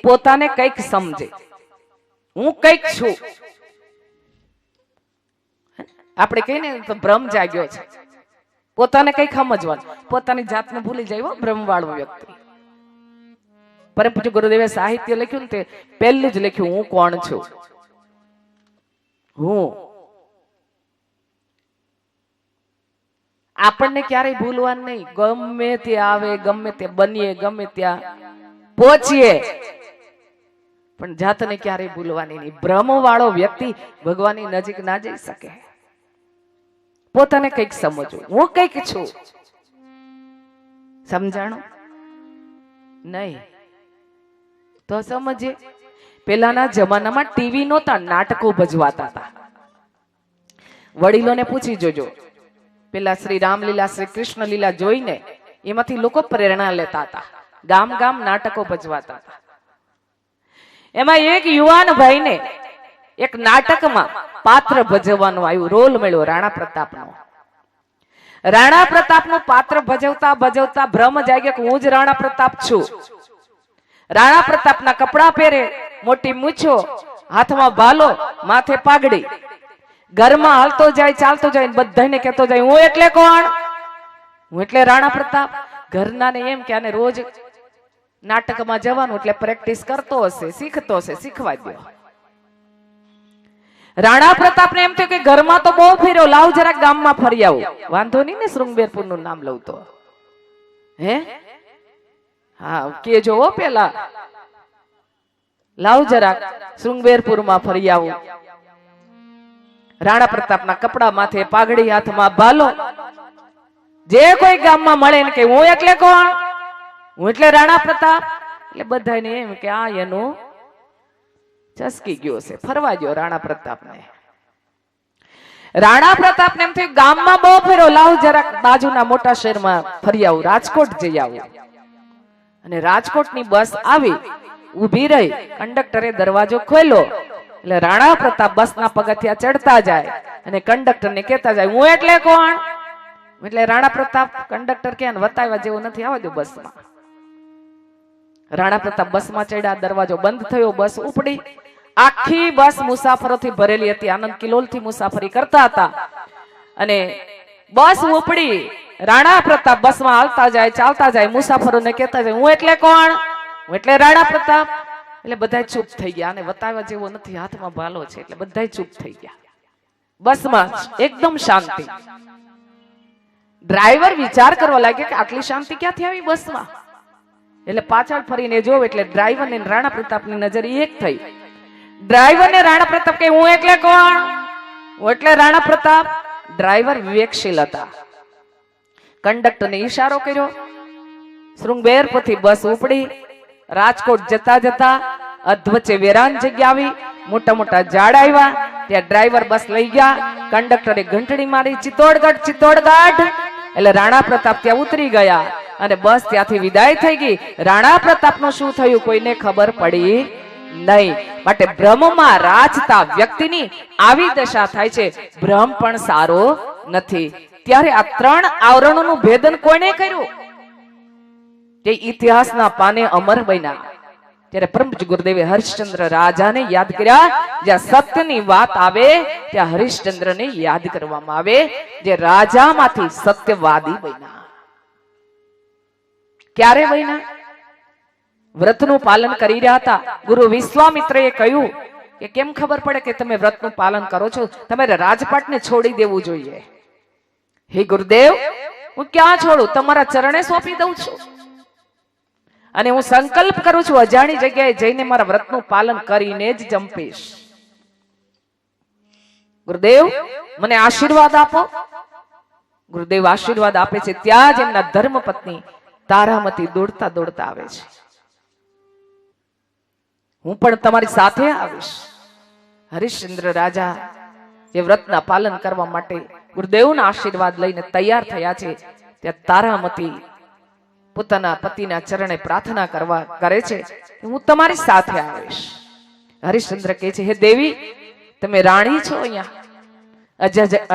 પોતાને કંઈક સમજે, હું કંઈક છું. આપણે કહીએ ને તો ભ્રમ જાગ્યો છે, પોતાને કંઈક સમજવાનું, પોતાની જાતને ભૂલી જાય ભ્રમ વાળો વ્યક્તિ. પરમ પૂજ્ય ગુરુદેવે સાહિત્ય લખ્યું ને તે પહેલું જ લખ્યું, હું કોણ છું. હું આપણને ક્યારેય ભૂલવાનું નહીં. ગમે તે આવે, ગમે તે બનીએ, ગમે ત્યાં પહોંચીએ, પણ જાતને ક્યારેય ભૂલવાની નહીં. ભ્રમ વાળો વ્યક્તિ ભગવાનની નજીક ના જઈ શકે. પોતાને કંઈક સમજવું, હું કંઈક છું. સમજાણું નહીં તો સમજે. પેલાના જમાનામાં ટીવી નહોતા, નાટકો ભજવાતા હતા. વડીલોને પૂછી જોજો, પેલા શ્રી રામલીલા, શ્રી કૃષ્ણ લીલા જોઈને એમાંથી લોકો પ્રેરણા લેતા હતા. ગામ ગામ નાટકો ભજવાતા હતા. એમાં એક યુવાન ભાઈને એક નાટકમાં પાત્ર ભજવવાનું આવ્યું, રોલ મળ્યો રાણા પ્રતાપનો. રાણા પ્રતાપનું પાત્ર ભજવતા ભજવતા ભ્રમ જાગ્યો કે હું જ રાણા પ્રતાપ છું. રાણા પ્રતાપના કપડા પહેરે, મોટી મૂછો, હાથમાં ભાલો, માથે પાઘડી, ઘરમાં હાલતો જાય, ચાલતો જાય, બધાને કહેતો જાય, હું એટલે કોણ? હું એટલે રાણા પ્રતાપ. ઘરનાને એમ કે આને રોજ નાટકમાં જવાનું એટલે પ્રેક્ટિસ કરતો હશે, શીખતો હશે, શીખવા દો. રાણા પ્રતાપને એમ થયું કે ઘરમાં તો બહુ ફેર્યો, લાવ જરાક ગામમાં ફરી આવું. વાંધો નહીં ને, શૃંગબેરપુર નું નામ લઉં તો હે? હા કે જોવો પેલા, લાવ જરાક શૃંગબેરપુરમાં ફરી આવું. રાણા પ્રતાપના કપડા, માથે પાઘડી, હાથમાં ભાલો. જે કોઈ ગામમાં મળે ને કે હું એટલે કોણ? હું એટલે રાણા પ્રતાપ. એટલે બધાને એમ કે આ એનું ચસકી ગયો છે, ફરવા ગયો રાણા પ્રતાપને. રાણા પ્રતાપને એમ થયું ગામમાં બહુ ફેરો, લાવ જરાક બાજુના મોટા શહેરમાં ફરી આવું, રાજકોટ જઈ આવું. અને રાજકોટની બસ આવી, ઊભી રહી, કંડક્ટરે દરવાજો ખોલ્યો. એટલે રાણા પ્રતાપ બસના પગથિયા ચડતા જાય અને કંડક્ટરને કહેતા જાય, હું એટલે કોણ? એટલે રાણા પ્રતાપ કંડક્ટર કે વતાવ્યા જેવો નથી, આવવા દો બસમાં. રાણા પ્રતાપ બસમાં ચડ્યા, દરવાજો બંધ થયો, બસ ઉપડી. આખી બસ મુસાફરોથી ભરેલી હતી, આનંદ કિલોલથી મુસાફરી કરતા હતા. અને બસ ઉપડી, રાણા પ્રતાપ બસમાં હાલતા જાય, ચાલતા જાય, મુસાફરોને કહેતા જાય, હું એટલે કોણ? હું એટલે રાણા પ્રતાપ. એટલે બધા ચૂપ થઈ ગયા, અને વતાવ્યા જેવો નથી, હાથમાં ભાલો છે, એટલે બધા ચૂપ થઈ ગયા. બસમાં એકદમ શાંતિ. ડ્રાઈવર વિચાર કરવા લાગ્યો કે આટલી શાંતિ ક્યાંથી આવી બસમાં? એટલે પાછળ ફરીને જોવ એટલે ડ્રાઈવર ને રાણા પ્રતાપની નજર એક થઈ. ડ્રાઈવર ને રાણા પ્રતાપ કે હું એટલે કોણ? હું એટલે રાણા પ્રતાપ. ડ્રાઈવર વિવેકશીલ હતા, કંડક્ટરને ઈશારો કર્યો. શૃંગબેરપુરથી બસ ઉપડી. રાજકોટ જતા જતા અધવચ્ચે વેરાન જગ્યા આવી, મોટા મોટા ઝાડ આવ્યા. ત્યાં ડ્રાઈવર બસ લઈ ગયા. કંડક્ટરે ઘંટડી મારી, ચિત્તોડગઢ, ચિત્તોડગઢ. એટલે રાણા પ્રતાપ ત્યાં ઉતરી ગયા અને બસ ત્યાંથી વિદાય થઈ ગઈ. રાણા પ્રતાપનું શું થયું કોઈને ખબર પડી નહીં. માટે ભ્રમમાં રાજતા વ્યક્તિની આવી દશા થાય છે. ભ્રમ પણ સારો નથી. ત્યારે આ 3 આવરણોનું ભેદન કોણે કર્યું? તે ઇતિહાસના પાને અમર બન્યા. ત્યારે પરમ પૂજ્ય ગુરુદેવે હરિશ્ચંદ્ર રાજાને યાદ કર્યા. જ્યાં સત્યની વાત આવે ત્યાં હરિશ્ચંદ્રને યાદ કરવામાં આવે, જે રાજામાંથી સત્યવાદી બન્યા. ક્યારે બન્યા? વ્રતનું પાલન કરી રહ્યા હતા. ગુરુ વિશ્વામિત્રએ કહ્યું કે કેમ ખબર પડે કે તમે વ્રતનું પાલન કરો છો? તમારે રાજપાટને છોડી દેવું જોઈએ. હે ગુરુદેવ, હું ક્યાં છોડું? તમારા ચરણે સોંપી દઉં છું. અને હું સંકલ્પ કરું છું અજાણી જગ્યાએ જઈને મારા વ્રતનું પાલન કરીને જ જંપીશ. ગુરુદેવ મને આશીર્વાદ આપો. ગુરુદેવ આશીર્વાદ આપે છે ત્યાં જ એમના ધર્મપત્ની તારામતી દોડતા દોડતા આવે છે. હું પણ તમારી સાથે આવીશ. હરિશ્ચંદ્ર રાજા જે વ્રતના પાલન કરવા માટે ગુરુદેવના આશીર્વાદ લઈને તૈયાર થયા છે, ત્યાં તારામતી પોતાના પતિના ચરણે પ્રાર્થના કરે છે કે હું તમારી સાથે આવીશ. હરિશ્ચંદ્ર કહે છે, હે દેવી, તમે રાણી છો, અહીંયા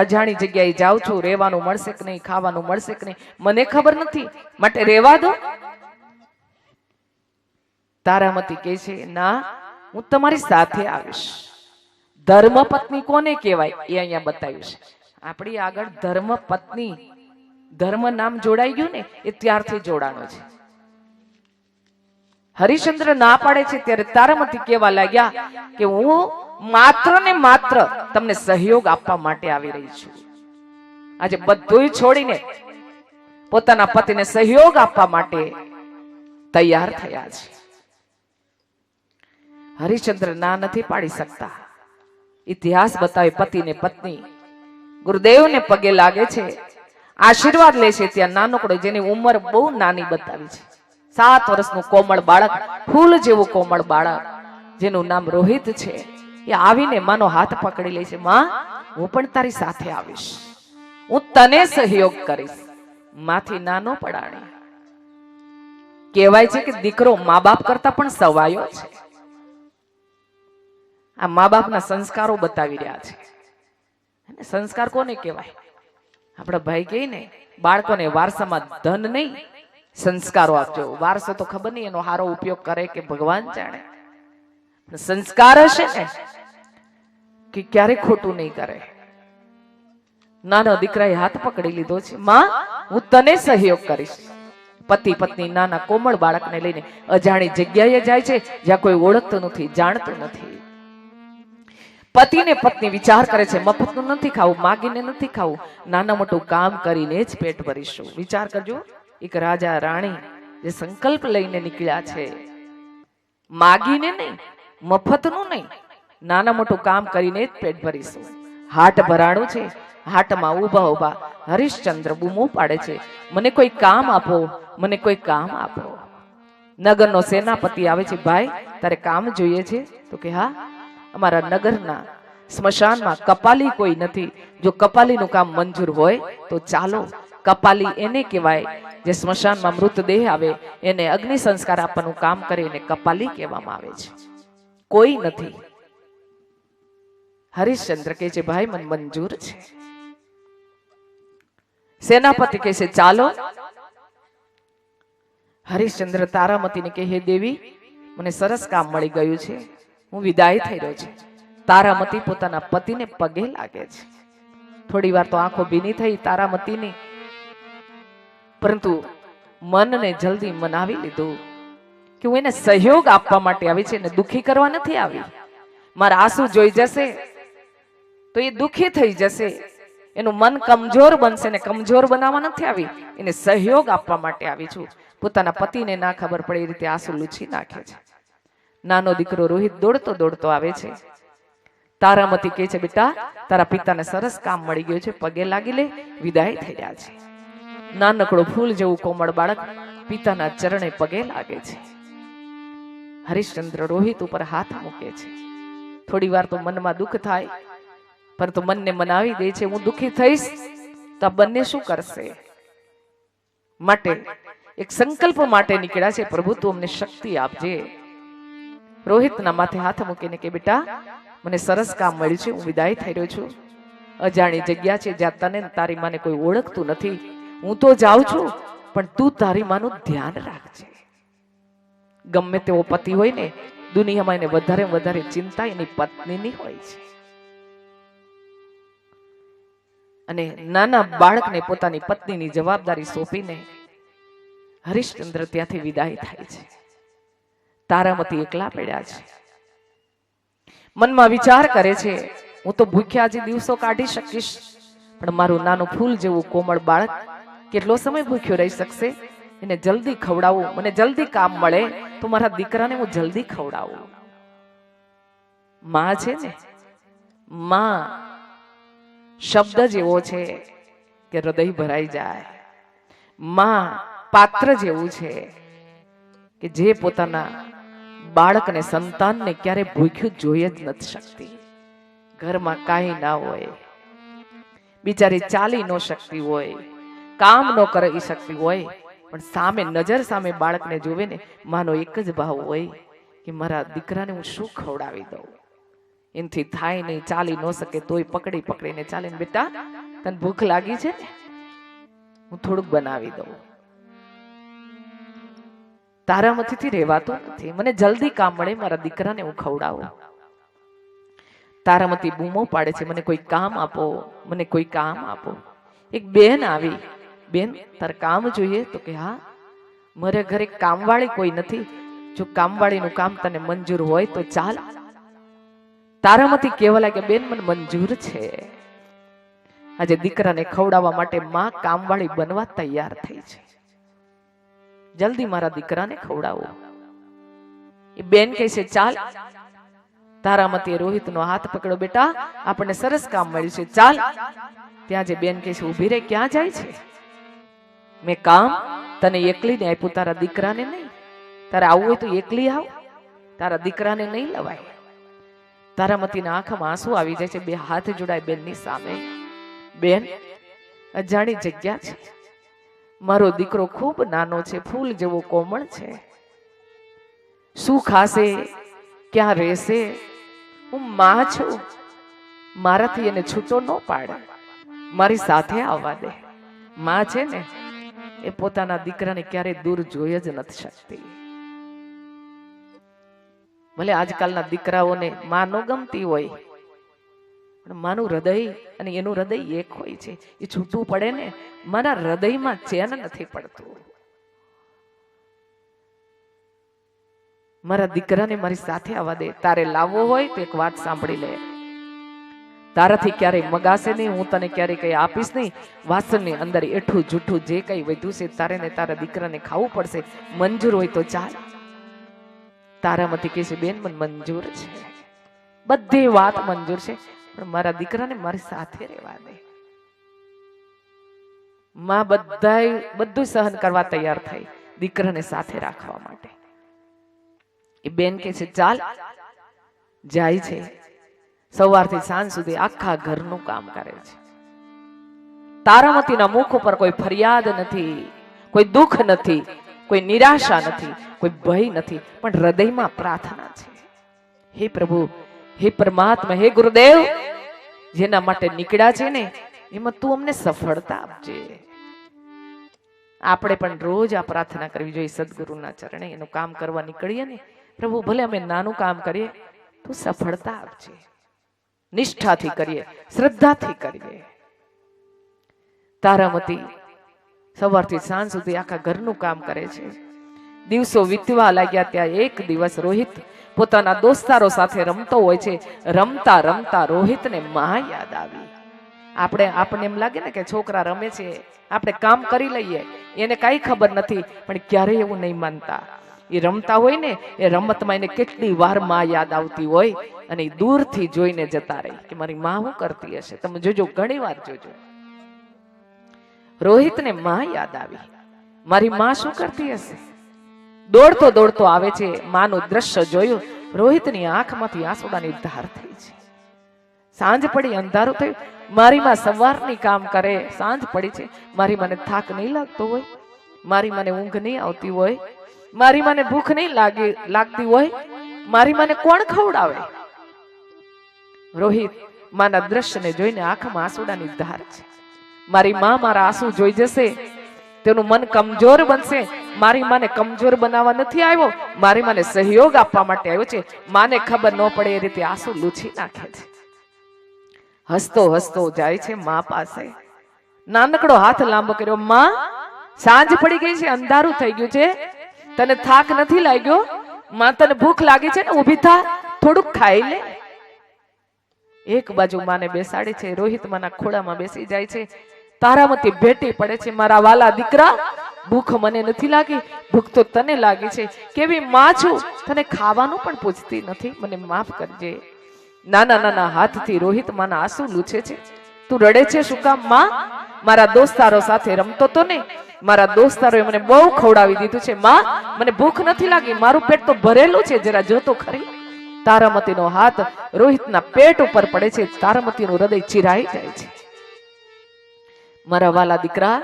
અજાણી જગ્યાએ જાઉં છું, રહેવાનું મળશે કે નહીં, ખાવાનું મળશે કે નહીં, મને ખબર નથી, માટે રહેવા દો. તારામતી કહે છે, ના, હું તમારી સાથે આવીશ. ધર્મપત્ની કોને કહેવાય એ અહીંયા બતાવ્યું છે. આપણી આગળ ધર્મપત્ની, ધર્મ નામ જોડાઈ ગયું ને, એ ત્યારથી જોડાણું છે. હરિશ્ચંદ્ર ના પાડે છે ત્યારે તારામતી કહેવા લાગ્યા કે હું માત્ર ને માત્ર તમને સહયોગ આપવા માટે આવી રહી છું. આજે બધું છોડીને પોતાના પતિને સહયોગ આપવા માટે તૈયાર થયા છે. હરિશ્ચંદ્ર ના નથી પાડી શકતા. ઇતિહાસ બતાવે પતિને પત્ની ગુરુદેવને પગે લાગે છે, આશીર્વાદ લે છે. ત્યાં નાનકડો, જેની ઉંમર બહુ નાની બતાવી છે, 7 વર્ષનું કોમળ બાળક, ફૂલ જેવું કોમળ બાળક, જેનું નામ રોહિત છે, એ આવીને માનો હાથ પકડી લે છે. માં, હું પણ તારી સાથે આવીશ, હું તને સહયોગ કરીશ. માથી નાનો પડાણી. કહેવાય છે કે દીકરો મા બાપ કરતા પણ સવાયો છે. આ મા બાપના સંસ્કારો બતાવી રહ્યા છે. સંસ્કાર કોને કહેવાય? આપણા ભાઈ કહે ને, બાળકોને વારસામાં ધન નહીં, સંસ્કારો આપજો. વારસો તો ખબર નહીં એનો સારો ઉપયોગ કરે કે ભગવાન જાણે. સંસ્કાર હશે ને કે ક્યારે ખોટું નહીં કરે. નાનો દીકરાએ હાથ પકડી લીધો છે. માં, હું તને સહયોગ કરીશ. પતિ પત્ની નાના કોમળ બાળકને લઈને અજાણી જગ્યાએ જાય છે, જ્યાં કોઈ ઓળખતું નથી, જાણતું નથી. પતિને પત્ની વિચાર કરે છે, મફતનું નથી ખાવું, માગીને નથી ખાવું, નાના મોટું કામ કરીને જ પેટ ભરીશું. વિચાર કરજો, એક રાજા રાણી જે સંકલ્પ લઈને નીકળ્યા છે, માગીને નહીં, મફતનું નહીં, નાના મોટું કામ કરીને જ પેટ ભરીશું. હાટ ભરાણું છે, હાટમાં ઉભા ઉભા હરિશ્ચંદ્ર બૂમો પાડે છે, મને કોઈ કામ આપો, મને કોઈ કામ આપો. નગરનો સેનાપતિ આવે છે, ભાઈ તારે કામ જોઈએ છે? તો કે હા, અમારા નગરના સ્મશાનમાં કપાલી કોઈ નથી, જો કપાલીનું કામ મંજૂર હોય તો ચાલો. કપાલી એને કહેવાય જે સ્મશાનમાં મૃતદેહ આવે એને અગ્નિ સંસ્કાર આપવાનું કામ કરે, એને કપાલી કહેવામાં આવે છે. કોઈ નથી. હરિશ્ચંદ્ર કહે છે, ભાઈ મને મંજૂર છે. સેનાપતિ કહે છે, ચાલો. હરિશ્ચંદ્ર તારામતીને કહે, હે દેવી, મને સરસ કામ મળી ગયું છે, હું વિદાય થઈ રહ્યો છું. તારામતી પોતાના પતિને પગે લાગે છે. થોડી વાર તો આંખો ભીની થઈ તારામતીની, પરંતુ મનને જલ્દી મનાવી લીધું કે હું એને સહયોગ આપવા માટે આવી છે, એને દુખી કરવા નથી આવી. મારા આંસુ જોઈ જશે તો એ દુખી થઈ જશે, એનું મન કમજોર બનશે, ને કમજોર બનાવવા નથી આવી, એને સહયોગ આપવા માટે આવી છું. પોતાના પતિને ના ખબર પડે એ રીતે આંસુ લૂછી નાખે છે. નાનો દીકરો રોહિત દોડતો દોડતો આવે છે. તારામતી કહે છે, બેટા તારા પિતાને સરસ કામ મળી ગયું છે, પગે લાગી લે. વિદાય થઈ રહ્યા છે. નાનકડો ફૂલ જેવું કોમળ બાળક પિતાના ચરણે પગે લાગે છે. હરિશ્ચંદ્ર રોહિત ઉપર હાથ મૂકે છે. થોડી વાર તો મનમાં દુઃખ થાય, પરંતુ મનને મનાવી દે છે, હું દુઃખી થઈશ તો આ બંને શું કરશે? માટે એક સંકલ્પ માટે નીકળ્યા છે, પ્રભુ તું અમને શક્તિ આપજે. રોહિતના માથે હાથ મૂકીને કે બેટા મને સરસ કામ મળ્યું છે, હું વિદાય થઈ રહ્યો છું. અજાણી જગ્યા છે જ્યાં તને તારી માને કોઈ ઓળખતું નથી. હું તો જાઉં છું, પણ તું તારી માનું ધ્યાન રાખજે. ગમે તેવો પતિ હોય ને, દુનિયામાં એને વધારે વધારે ચિંતા એની પત્નીની હોય છે. અને નાના બાળકને પોતાની પત્નીની જવાબદારી સોંપીને હરિશ્ચંદ્ર ત્યાંથી વિદાય થાય છે. તારામતી એકલા પડ્યા છે. મનમાં વિચાર કરે છે, હું તો ભૂખ્યા આજે દિવસો કાઢી શકીશ, પણ મારું નાનું ફૂલ જેવું કોમળ બાળક કેટલો સમય ભૂખ્યો રહી શકશે? એને જલ્દી ખવડાવું, મને જલ્દી કામ મળે તો મારા દીકરાને હું જલ્દી ખવડાવું. માં છે ને, માં શબ્દ જ એવો છે કે હૃદય ભરાઈ જાય. માં પાત્ર જેવું છે કે જે પોતાના બાળકને સંતાનને ક્યારે ભૂખ્યું જોઈ જ નથી શકતી. ઘરમાં કાંઈ ના હોય, બિચારી ચાલી ન શકતી હોય, કામ ન કરી શકતી હોય, પણ સામે નજર સામે બાળકને જોવે ને માનો એક જ ભાવ હોય કે મારા દીકરાને હું શું ખવડાવી દઉં. એનથી થાય નહીં, ચાલી ન શકે તોય પકડી પકડીને ચાલે, બેટા તને ભૂખ લાગી છે ને, હું થોડુંક બનાવી દઉં. તારામતીથી રહેવાતું નથી, મને જલ્દી કામ મળે, મારા દીકરાને હું ખવડાવું. તારામતી બૂમો પાડે છે, મને કોઈ કામ આપો, મને કોઈ કામ આપો. એક બેન આવી, બેન તારે કામ જોઈએ? તો કે હા, મારે ઘરે કામવાળી કોઈ નથી, જો કામવાળીનું કામ તને મંજૂર હોય તો ચાલ. તારામતી કહેવા લાગે, બેન મને મંજૂર છે. આજે દીકરાને ખવડાવવા માટે માં કામવાળી બનવા તૈયાર થઈ છે. જલ્દી મારા દીકરાને ખવડાવો. એ બેન કહે છે ચાલ. તારામતીએ રોહિતનો હાથ પકડ્યો, બેટા આપણને સરસ કામ મળ્યું છે, ચાલ. ત્યાં જે બેન કહે છે, ઊભી રહે, ક્યાં જાય છે? મેં કામ તને એકલીને આપ્યું, તારા દીકરાને નહીં. તારે આવવું હોય તો એકલી આવ, તારા દીકરાને નહીં લવાય. તારામતીના આંખમાં આંસુ આવી જાય છે, બે હાથ જોડાય બેનની સામે. બેન, અજાણી જગ્યા છે, મારો દીકરો ખૂબ નાનો છે, ફૂલ જેવો કોમળ છે, શું ખાશે, ક્યાં રહેશે? હું માં છું, મારાથી એને છૂટો ન પાડે, મારી સાથે આવવા દે. માં છે ને એ પોતાના દીકરાને ક્યારેય દૂર જોઈ જ નથી શકતી. ભલે આજકાલના દીકરાઓને માં ન ગમતી હોય, પણ માનું હૃદય અને એનું હૃદય એક હોય છે. એ છૂટું પડે ને, મારા હૃદયમાં ચેન નથી પડતું. મારા દીકરાને મારી સાથે આવવા દે. તારે લાવવો હોય તો એક વાત સાંભળી લે, તારાથી ક્યારેય મગાશે નહીં, હું તને ક્યારેય કઈ આપીશ નહીં. વાસણની અંદર એઠું જૂઠું જે કઈ વધ્યું છે તારે ને તારા દીકરાને ખાવું પડશે. મંજૂર હોય તો ચાલ. તારામતી કહે છે, બેન મને મંજૂર છે, બધી વાત મંજૂર છે, પણ મારા દીકરાને મારી સાથે રહેવા દે. માં બધું સહન કરવા તૈયાર થઈ દીકરાને સાથે રાખવા માટે. એ બેન કહે છે ચાલ. જાય છે, સવારથી સાંજ સુધી આખા ઘરનું કામ કરે છે. તારામતીના મુખ ઉપર કોઈ ફરિયાદ નથી, કોઈ દુઃખ નથી, કોઈ નિરાશા નથી, કોઈ ભય નથી, પણ હૃદયમાં પ્રાર્થના છે. હે પ્રભુ, હે પરમાત્મા, હે ગુરુદેવ, જેના માટે નીકળ્યા છે ને એમાં તું અમને સફળતા આપજે. આપણે પણ રોજ આ પ્રાર્થના કરવી જોઈએ સદગુરુના ચરણે. એનું કામ કરવા નીકળીએ ને, પ્રભુ ભલે અમે નાનું કામ કરીએ, તું સફળતા આપજે. નિષ્ઠાથી કરીએ, શ્રદ્ધાથી કરીએ. તારામતી સવારથી સાંજ સુધી આખા ઘરનું કામ કરે છે. દિવસો વીતવા લાગ્યા. ત્યાં એક દિવસ રોહિત પોતાના દોસ્તારો સાથે રમતો હોય છે. રમતા રમતા રોહિતને માં યાદ આવી. આપણે એમ લાગે ને કે છોકરા રમે છે, આપણે કામ કરી લઈએ, એને કઈ ખબર નથી, પણ ક્યારેય એવું નહીં માનતા. એ રમતા હોય ને, એ રમતમાં એને કેટલી વાર માં યાદ આવતી હોય, અને એ દૂરથી જોઈને જતા રહી કે મારી માં શું કરતી હશે. તમે જોજો, ઘણી વાર જોજો, રોહિતને માં યાદ આવી, મારી માં શું કરતી હશે. દોડતો દોડતો આવે છે, માનું દ્રશ્ય જોયું, રોહિતની આંખમાંથી આંસુડાની ધાર થઈ છે. સાંજ પડી, અંધારું થયું. મારી માં સવારની કામ કરે, સાંજ પડી છે, મારી મને થાક નહીં લાગતો હોય, મારી મને ઊંઘ નહીં આવતી હોય, મારી મને ભૂખ નહીં લાગતી હોય, મારી મને કોણ ખવડાવે. રોહિત માના દ્રશ્યને જોઈને આંખમાં આંસુડાની ધાર છે. મારી માં મારા આંસુ જોઈ જશે, તેનું મન કમજોર બનશે. મારી માને કમજોર બનાવવા નથી આવ્યો, મારી માને સહયોગ આપવા માટે આવ્યો છે. માને ખબર ન પડે એ રીતે આંસુ લૂછી નાખે છે. હસતો હસતો જાય છે માં પાસે. નાનકડો હાથ લાંબો કર્યો, માં સાંજ પડી ગઈ છે, અંધારું થઈ ગયું છે, તને થાક નથી લાગ્યો? માં તને ભૂખ લાગી છે ને, ઊભી થા, થોડુંક ખાઈ લે. એક બાજુ માને બેસાડે છે, રોહિત માના ખોળામાં બેસી જાય છે. તારામતી ભેટી પડે છે, મારા વાલા દીકરા, ભૂખ મને નથી લાગી, ભૂખ તો તને લાગી છે. કેવી માં છું, તને ખાવાનું પણ પૂછતી નથી, મને માફ કરજે. નાના નાના હાથથી રોહિત માના આંસુ લૂછે છે. તું રડે છે શું કામ માં? મારા દોસ્તારો સાથે રમતો તો ને, મારા દોસ્તારોએ મને બહુ ખવડાવી દીધું છે માં, મને ભૂખ નથી લાગી, મારું પેટ તો ભરેલું છે, જરા જોતો ખરી. તારામતીનો હાથ રોહિતના પેટ ઉપર પડે છે. તારામતીનું હૃદય ચિરાઈ જાય છે. મારા વાલા દીકરા,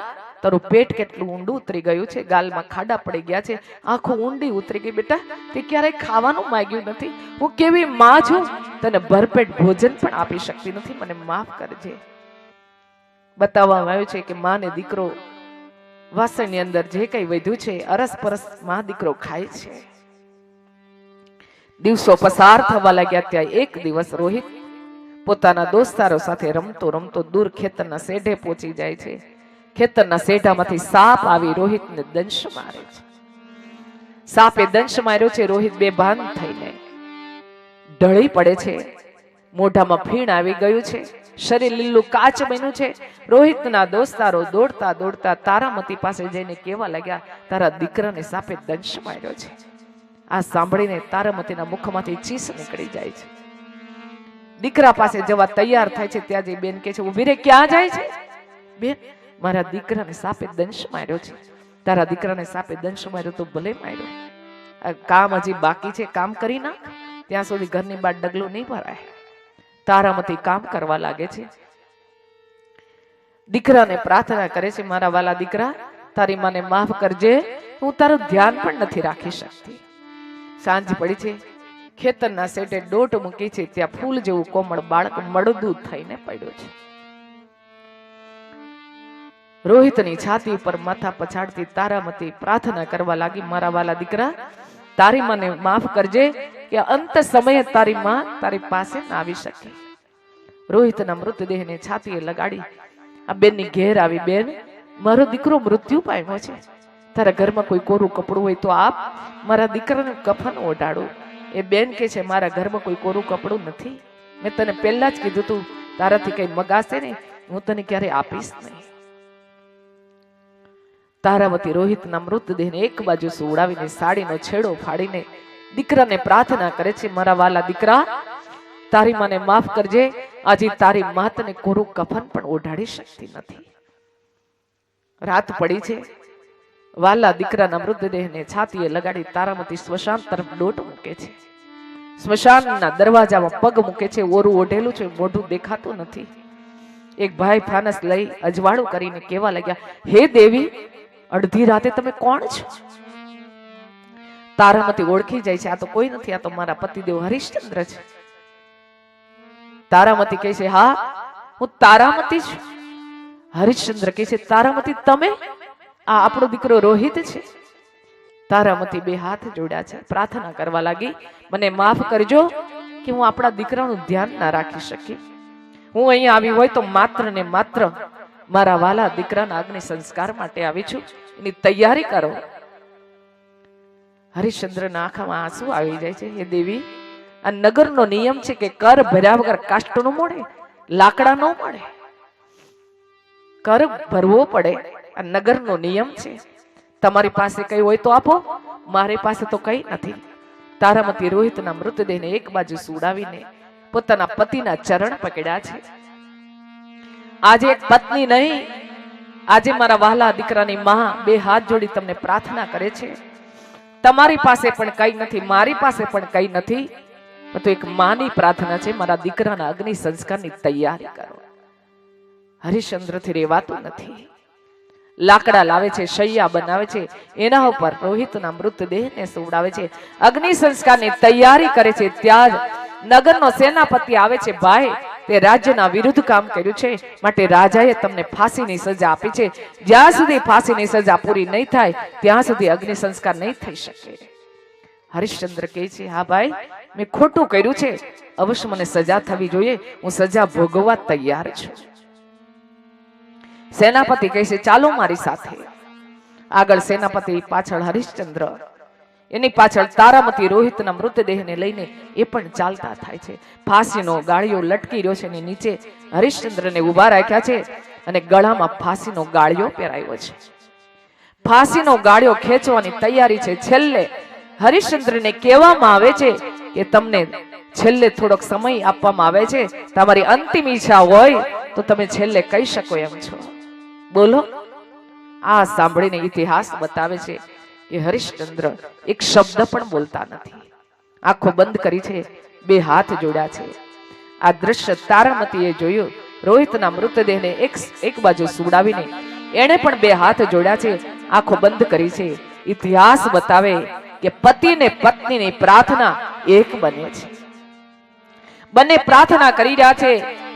તારું પેટ કેટલું ઊંડું ઉતરી ગયું છે, ગાલમાં ખાડા પડી ગયા છે, આંખો ઊંડી ઉતરી ગઈ. બેટા, તે ક્યારેય ખાવાનું માંગ્યું નથી. હું કેવી માં છું, તને ભરપેટ ભોજન પણ આપી શકતી નથી, મને માફ કરજે. બતાવવામાં આવ્યું છે કે માં ને દીકરો વાસણની અંદર જે કઈ વધ્યું છે, અરસપરસ માં દીકરો ખાય છે. દિવસો પસાર થવા લાગ્યા. ત્યાં એક દિવસ રોહિત પોતાના દોસ્તારો સાથે રમતો રમતો દૂર ખેતરના શેઢે પહોંચી જાય છે. ખેતરના શેઢામાંથી સાપ આવી રોહિતને દંશ મારે છે. સાપે દંશ માર્યો છે. રોહિત બેભાન થઈને ઢળી પડે છે. મોઢામાં ફીણ આવી ગયું છે. શરીર લીલું કાચ બન્યું છે. રોહિતના દોસ્તારો દોડતા દોડતા તારામતી પાસે જઈને કહેવા લાગ્યા, તારા દીકરાને સાપે દંશ માર્યો છે. આ સાંભળીને તારામતીના મુખમાંથી ચીસ નીકળી જાય છે. દીકરા પાસે જવા તૈયાર થાય છે. ત્યાં જઈ બેન કહે છે, ઉભી રે, ક્યાં જાય છે? બેન, મારા દીકરાને સાપે દંશ માર્યો છે. તારા દીકરાને સાપે દંશ માર્યો તો ભલે માર્યો, આ કામ હજી બાકી છે, કામ કરી નાખ, ત્યાં સુધી ઘરની બહાર ડગલું નહીં ભરાય. તારામતી કામ કરવા લાગે છે. દીકરાને પ્રાર્થના કરે છે, મારા વાલા દીકરા, તારી માને માફ કરજે, હું તારું ધ્યાન પણ નથી રાખી શકતી. સાંજ પડી છે. ખેતરના શેઢે દોટ મૂકી છે. ત્યાં ફૂલ જેવું કોમળ બાળક મળદું થઈને પડ્યો છે. રોહિતની છાતી ઉપર માથા પછાડતી તારામતી પ્રાર્થના કરવા લાગી, મારા વાલા દીકરા, તારી મને માફ કરજે કે અંત સમયે તારી માં તારી પાસે ના આવી શકે. રોહિતના મૃતદેહને છાતીએ લગાડી આ બેનની ઘેર આવી. બેન, મારો દીકરો મૃત્યુ પામ્યો છે, તારા ઘરમાં કોઈ કોરું કપડું હોય તો આપ, મારા દીકરાને કફન ઓઢાડું. એ બેન કે છે, મારા ઘરમાં કોઈ કોરું કપડું નથી, મેં તને પહેલા જ કીધું તું, તારાથી કઈ મગાશે ને હું તને ક્યારે આપીશ નહીં. તારામતી રોહિતના મૃતદેહને એક બાજુ સુવડાવીને સાડીનો છેડો ફાડીને દીકરાને પ્રાર્થના કરે છે, મારા વાલા દીકરા, તારી મને માફ કરજે, આજે તારી માતને કોરું કફન પણ ઓઢાડી શકતી નથી. રાત પડી છે. વાલા દીકરાના મૃતદેહને છાતીએ લગાડી તારામતી સ્મશાન તરફ દોટ મૂકે છે. સ્મશાનના દરવાજામાં પગ મૂકે છે. ઓરું ઓઢેલું છે, મોઢું દેખાતું નથી. એક ભાઈ ફાનસ લઈ અજવાળું કરીને કહેવા લાગ્યા, હે દેવી, અડધી રાતે તમે કોણ છો? તારામતી ઓળખી જાય છે, આ તો કોઈ નથી, આ તો મારા પતિદેવ હરિશ્ચંદ્ર છે. તારામતી કહે છે, હા, હું તારામતી છું. હરિશ્ચંદ્ર કહે છે, તારામતી તમે? આ આપણો દીકરો રોહિત છે. તારામતી બે હાથ જોડ્યા છે, પ્રાર્થના કરવા લાગી, મને માફ કરજો કે હું આપણા દીકરાનું ધ્યાન ના રાખી શકી. હું અહીંયા આવી હોય તો માત્ર ને માત્ર મારા વાલા દીકરાના અગ્નિ સંસ્કાર માટે આવી છું, એની તૈયારી કરો. હરિશ્ચંદ્રના આંખમાં આંસુ આવી જાય છે. હે દેવી, આ નગરનો નિયમ છે કે કર ભર્યા વગર કાષ્ટ ન મળે, લાકડા ન મળે, કર ભરવો પડે. આ નગરનો નિયમ છે. તમારી પાસે કઈ હોય તો આપો, મારી પાસે તો કઈ નથી. તારામતી રોહિતના મૃતદેહને એક બાજુ સુડાવીને પોતાના પતિના ચરણ પકડ્યા છે. આજે એક પત્ની નહીં, આજે મારા વહાલા દીકરાની માં બે હાથ જોડી તમને પ્રાર્થના કરે છે. તમારી પાસે પણ કઈ નથી, મારી પાસે પણ કઈ નથી, તો એક માની પ્રાર્થના છે, મારા દીકરાના અગ્નિ સંસ્કારની તૈયારી કરો. હરિશ્ચંદ્રથી રેવાતું નથી. લાકડા લાવે છે, શૈયા બનાવે છે, એના ઉપર રોહિતના મૃતદેહને સુવડાવે છે, અગ્નિ સંસ્કારની તૈયારી કરે છે. ત્યાં જ નગરનો સેનાપતિ આવે છે. ભાઈ, તે રાજ્યના વિરુદ્ધ કામ કર્યું છે, માટે રાજાએ તમને ફાંસીની સજા આપી છે. જ્યાં સુધી ફાંસીની સજા પૂરી નહીં થાય ત્યાં સુધી અગ્નિ સંસ્કાર નહીં થઈ શકે. હરિશ્ચંદ્ર કહે છે, હા ભાઈ, મેં ખોટું કર્યું છે, અવશ્ય મને સજા થવી જોઈએ, હું સજા ભોગવવા તૈયાર છું. સેનાપતિ કહે છે, ચાલો મારી સાથે. આગળ સેનાપતિ, પાછળ હરિશ્ચંદ્ર, એની પાછળ તારામતી રોહિતના મૃતદેહને લઈને એ પણ ચાલતા થાય છે. ફાંસીનો ગાળિયો લટકી રહ્યો છે, એની નીચે હરિશ્ચંદ્રને ઉભા રાખ્યા છે અને ગળામાં ફાંસીનો ગાળિયો પહેરાયો છે. ફાંસીનો ગાળિયો ખેંચવાની તૈયારી છે. છેલ્લે હરિશ્ચંદ્રને કહેવામાં આવે છે કે તમને છેલ્લે થોડોક સમય આપવામાં આવે છે, તમારી અંતિમ ઈચ્છા હોય તો તમે છેલ્લે કહી શકો એમ છો? બોલો. આ સાંભળીને ઇતિહાસ બતાવે છે કે હરિશ્ચંદ્ર એક શબ્દ પણ બોલતા નથી, આંખો બંધ કરી છે, બે હાથ જોડ્યા છે. આ દ્રશ્ય તારામતીએ જોયું. રોહિતના મૃતદેહને એક બાજુ સુવડાવીને એણે પણ બે હાથ જોડ્યા છે, આંખો બંધ કરી છે. ઇતિહાસ બતાવે કે પતિ ને પત્નીની પ્રાર્થના એક બને છે. બંને પ્રાર્થના કરી રહ્યા છે,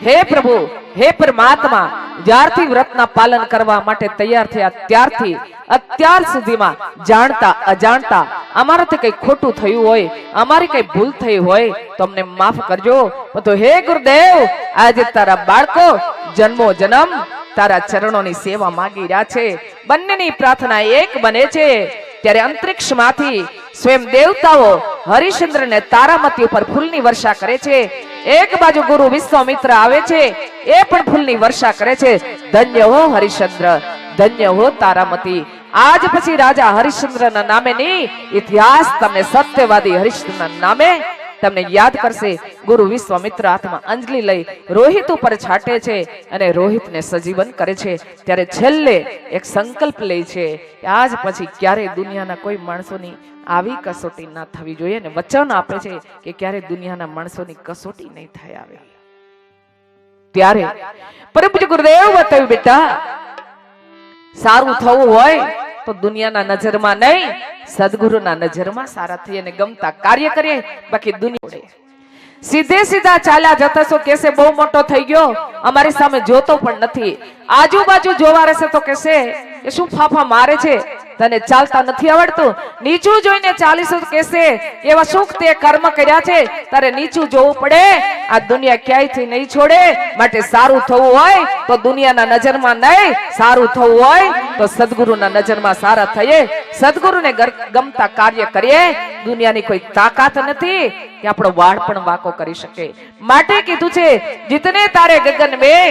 હે પ્રભુ, હે પરમાત્મા, જ્યારથી વ્રતના પાલન કરવા માટે તૈયાર થયા ત્યારથી અત્યાર સુધીમાં જાણતા અજાણતા અમારાથી કઈ ખોટું થયું હોય, અમારી કઈ ભૂલ થઈ હોય તો અમને માફ કરજો. તો હે ગુરુદેવ, આજે તારા બાળકો જન્મો જન્મ તારા ચરણોની સેવા માંગી રહ્યા છે. બંનેની પ્રાર્થના એક બને છે. ત્યારે અંતરિક્ષમાંથી સ્વયં દેવતાઓ હરિશ્ચંદ્ર ને તારામતી ઉપર ફૂલની વર્ષા કરે છે. એક બાજુ ગુરુ વિશ્વામિત્ર આવે છે, એ પણ ફૂલની વર્ષા કરે છે. ધન્ય હો હરિશ્ચંદ્ર, ધન્ય હો તારામતી. આજ પછી રાજા હરિશ્ચંદ્રના નામે નહીં, ઇતિહાસ તમને સત્યવાદી હરિશ્ચંદ્રના નામે તમને યાદ કરશે. ગુરુ વિશ્વામિત્ર હાથમાં અંજલિ લઈ રોહિત ઉપર છાંટે છે અને રોહિતને સજીવન કરે છે. ત્યારે છેલ્લે એક સંકલ્પ લે છે કે આજ પછી ક્યારેય દુનિયાના કોઈ માણસોની આવી કસોટી ના થવી જોઈએ, અને વચન આપે છે કે ક્યારે દુનિયાના માણસોની કસોટી નહીં થાય આવે. ત્યારે પરમ પૂજ્ય ગુરુદેવ બતાવ્યું, બેટા સારું થવું હોય તો દુનિયાના નજરમાં નહીં, સદગુરુના નજરમાં સારા થઈ અને ગમતા કાર્ય કરીએ. બાકી દુનિયા સીધે સીધા ચાલ્યા જતા છો, કેસે બહુ મોટો થઈ ગયો, અમારી સામે જોતો પણ નથી, આજુબાજુ જોવા રહેશે તો કેસે એ શું ફાફા મારે છે, તને ચાલતા નથી આવડતું, નીચું જોઈને ચાલીશું તો કેસે એવા સુખ તે કર્મ કર્યા છે, તારે નીચું જોવું પડે. આ દુનિયા ક્યાંયથી નહીં છોડે. માટે સારું થવું હોય તો દુનિયાના નજરમાં નહીં, સારું થવું હોય તો સદગુરુના નજરમાં સારા થઈએ, સદગુરુને ગમતા કાર્ય કરીએ. દુનિયાની કોઈ તાકાત નથી કે આપણો વાળ પણ વાકો કરી શકે. માટે કીધું છે, જીતને તારે ગગન में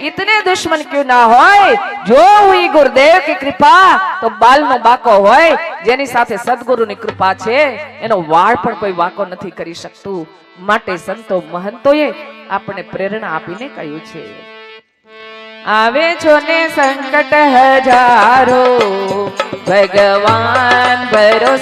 इतने दुश्मन क्यों ना હોય, જો હુઈ ગુરુદેવ की कृपा તો બાલનો બાકો હોય. જેની સાથે સદગુરુની કૃપા છે એનો વાળ પણ કોઈ વાકો નથી કરી શકતું. માટે સંતો મહંતોએ આપણે પ્રેરણા આપીને કહ્યું છે, આવે છો ને સંકટ હજારો, ભગવાન ભરોસે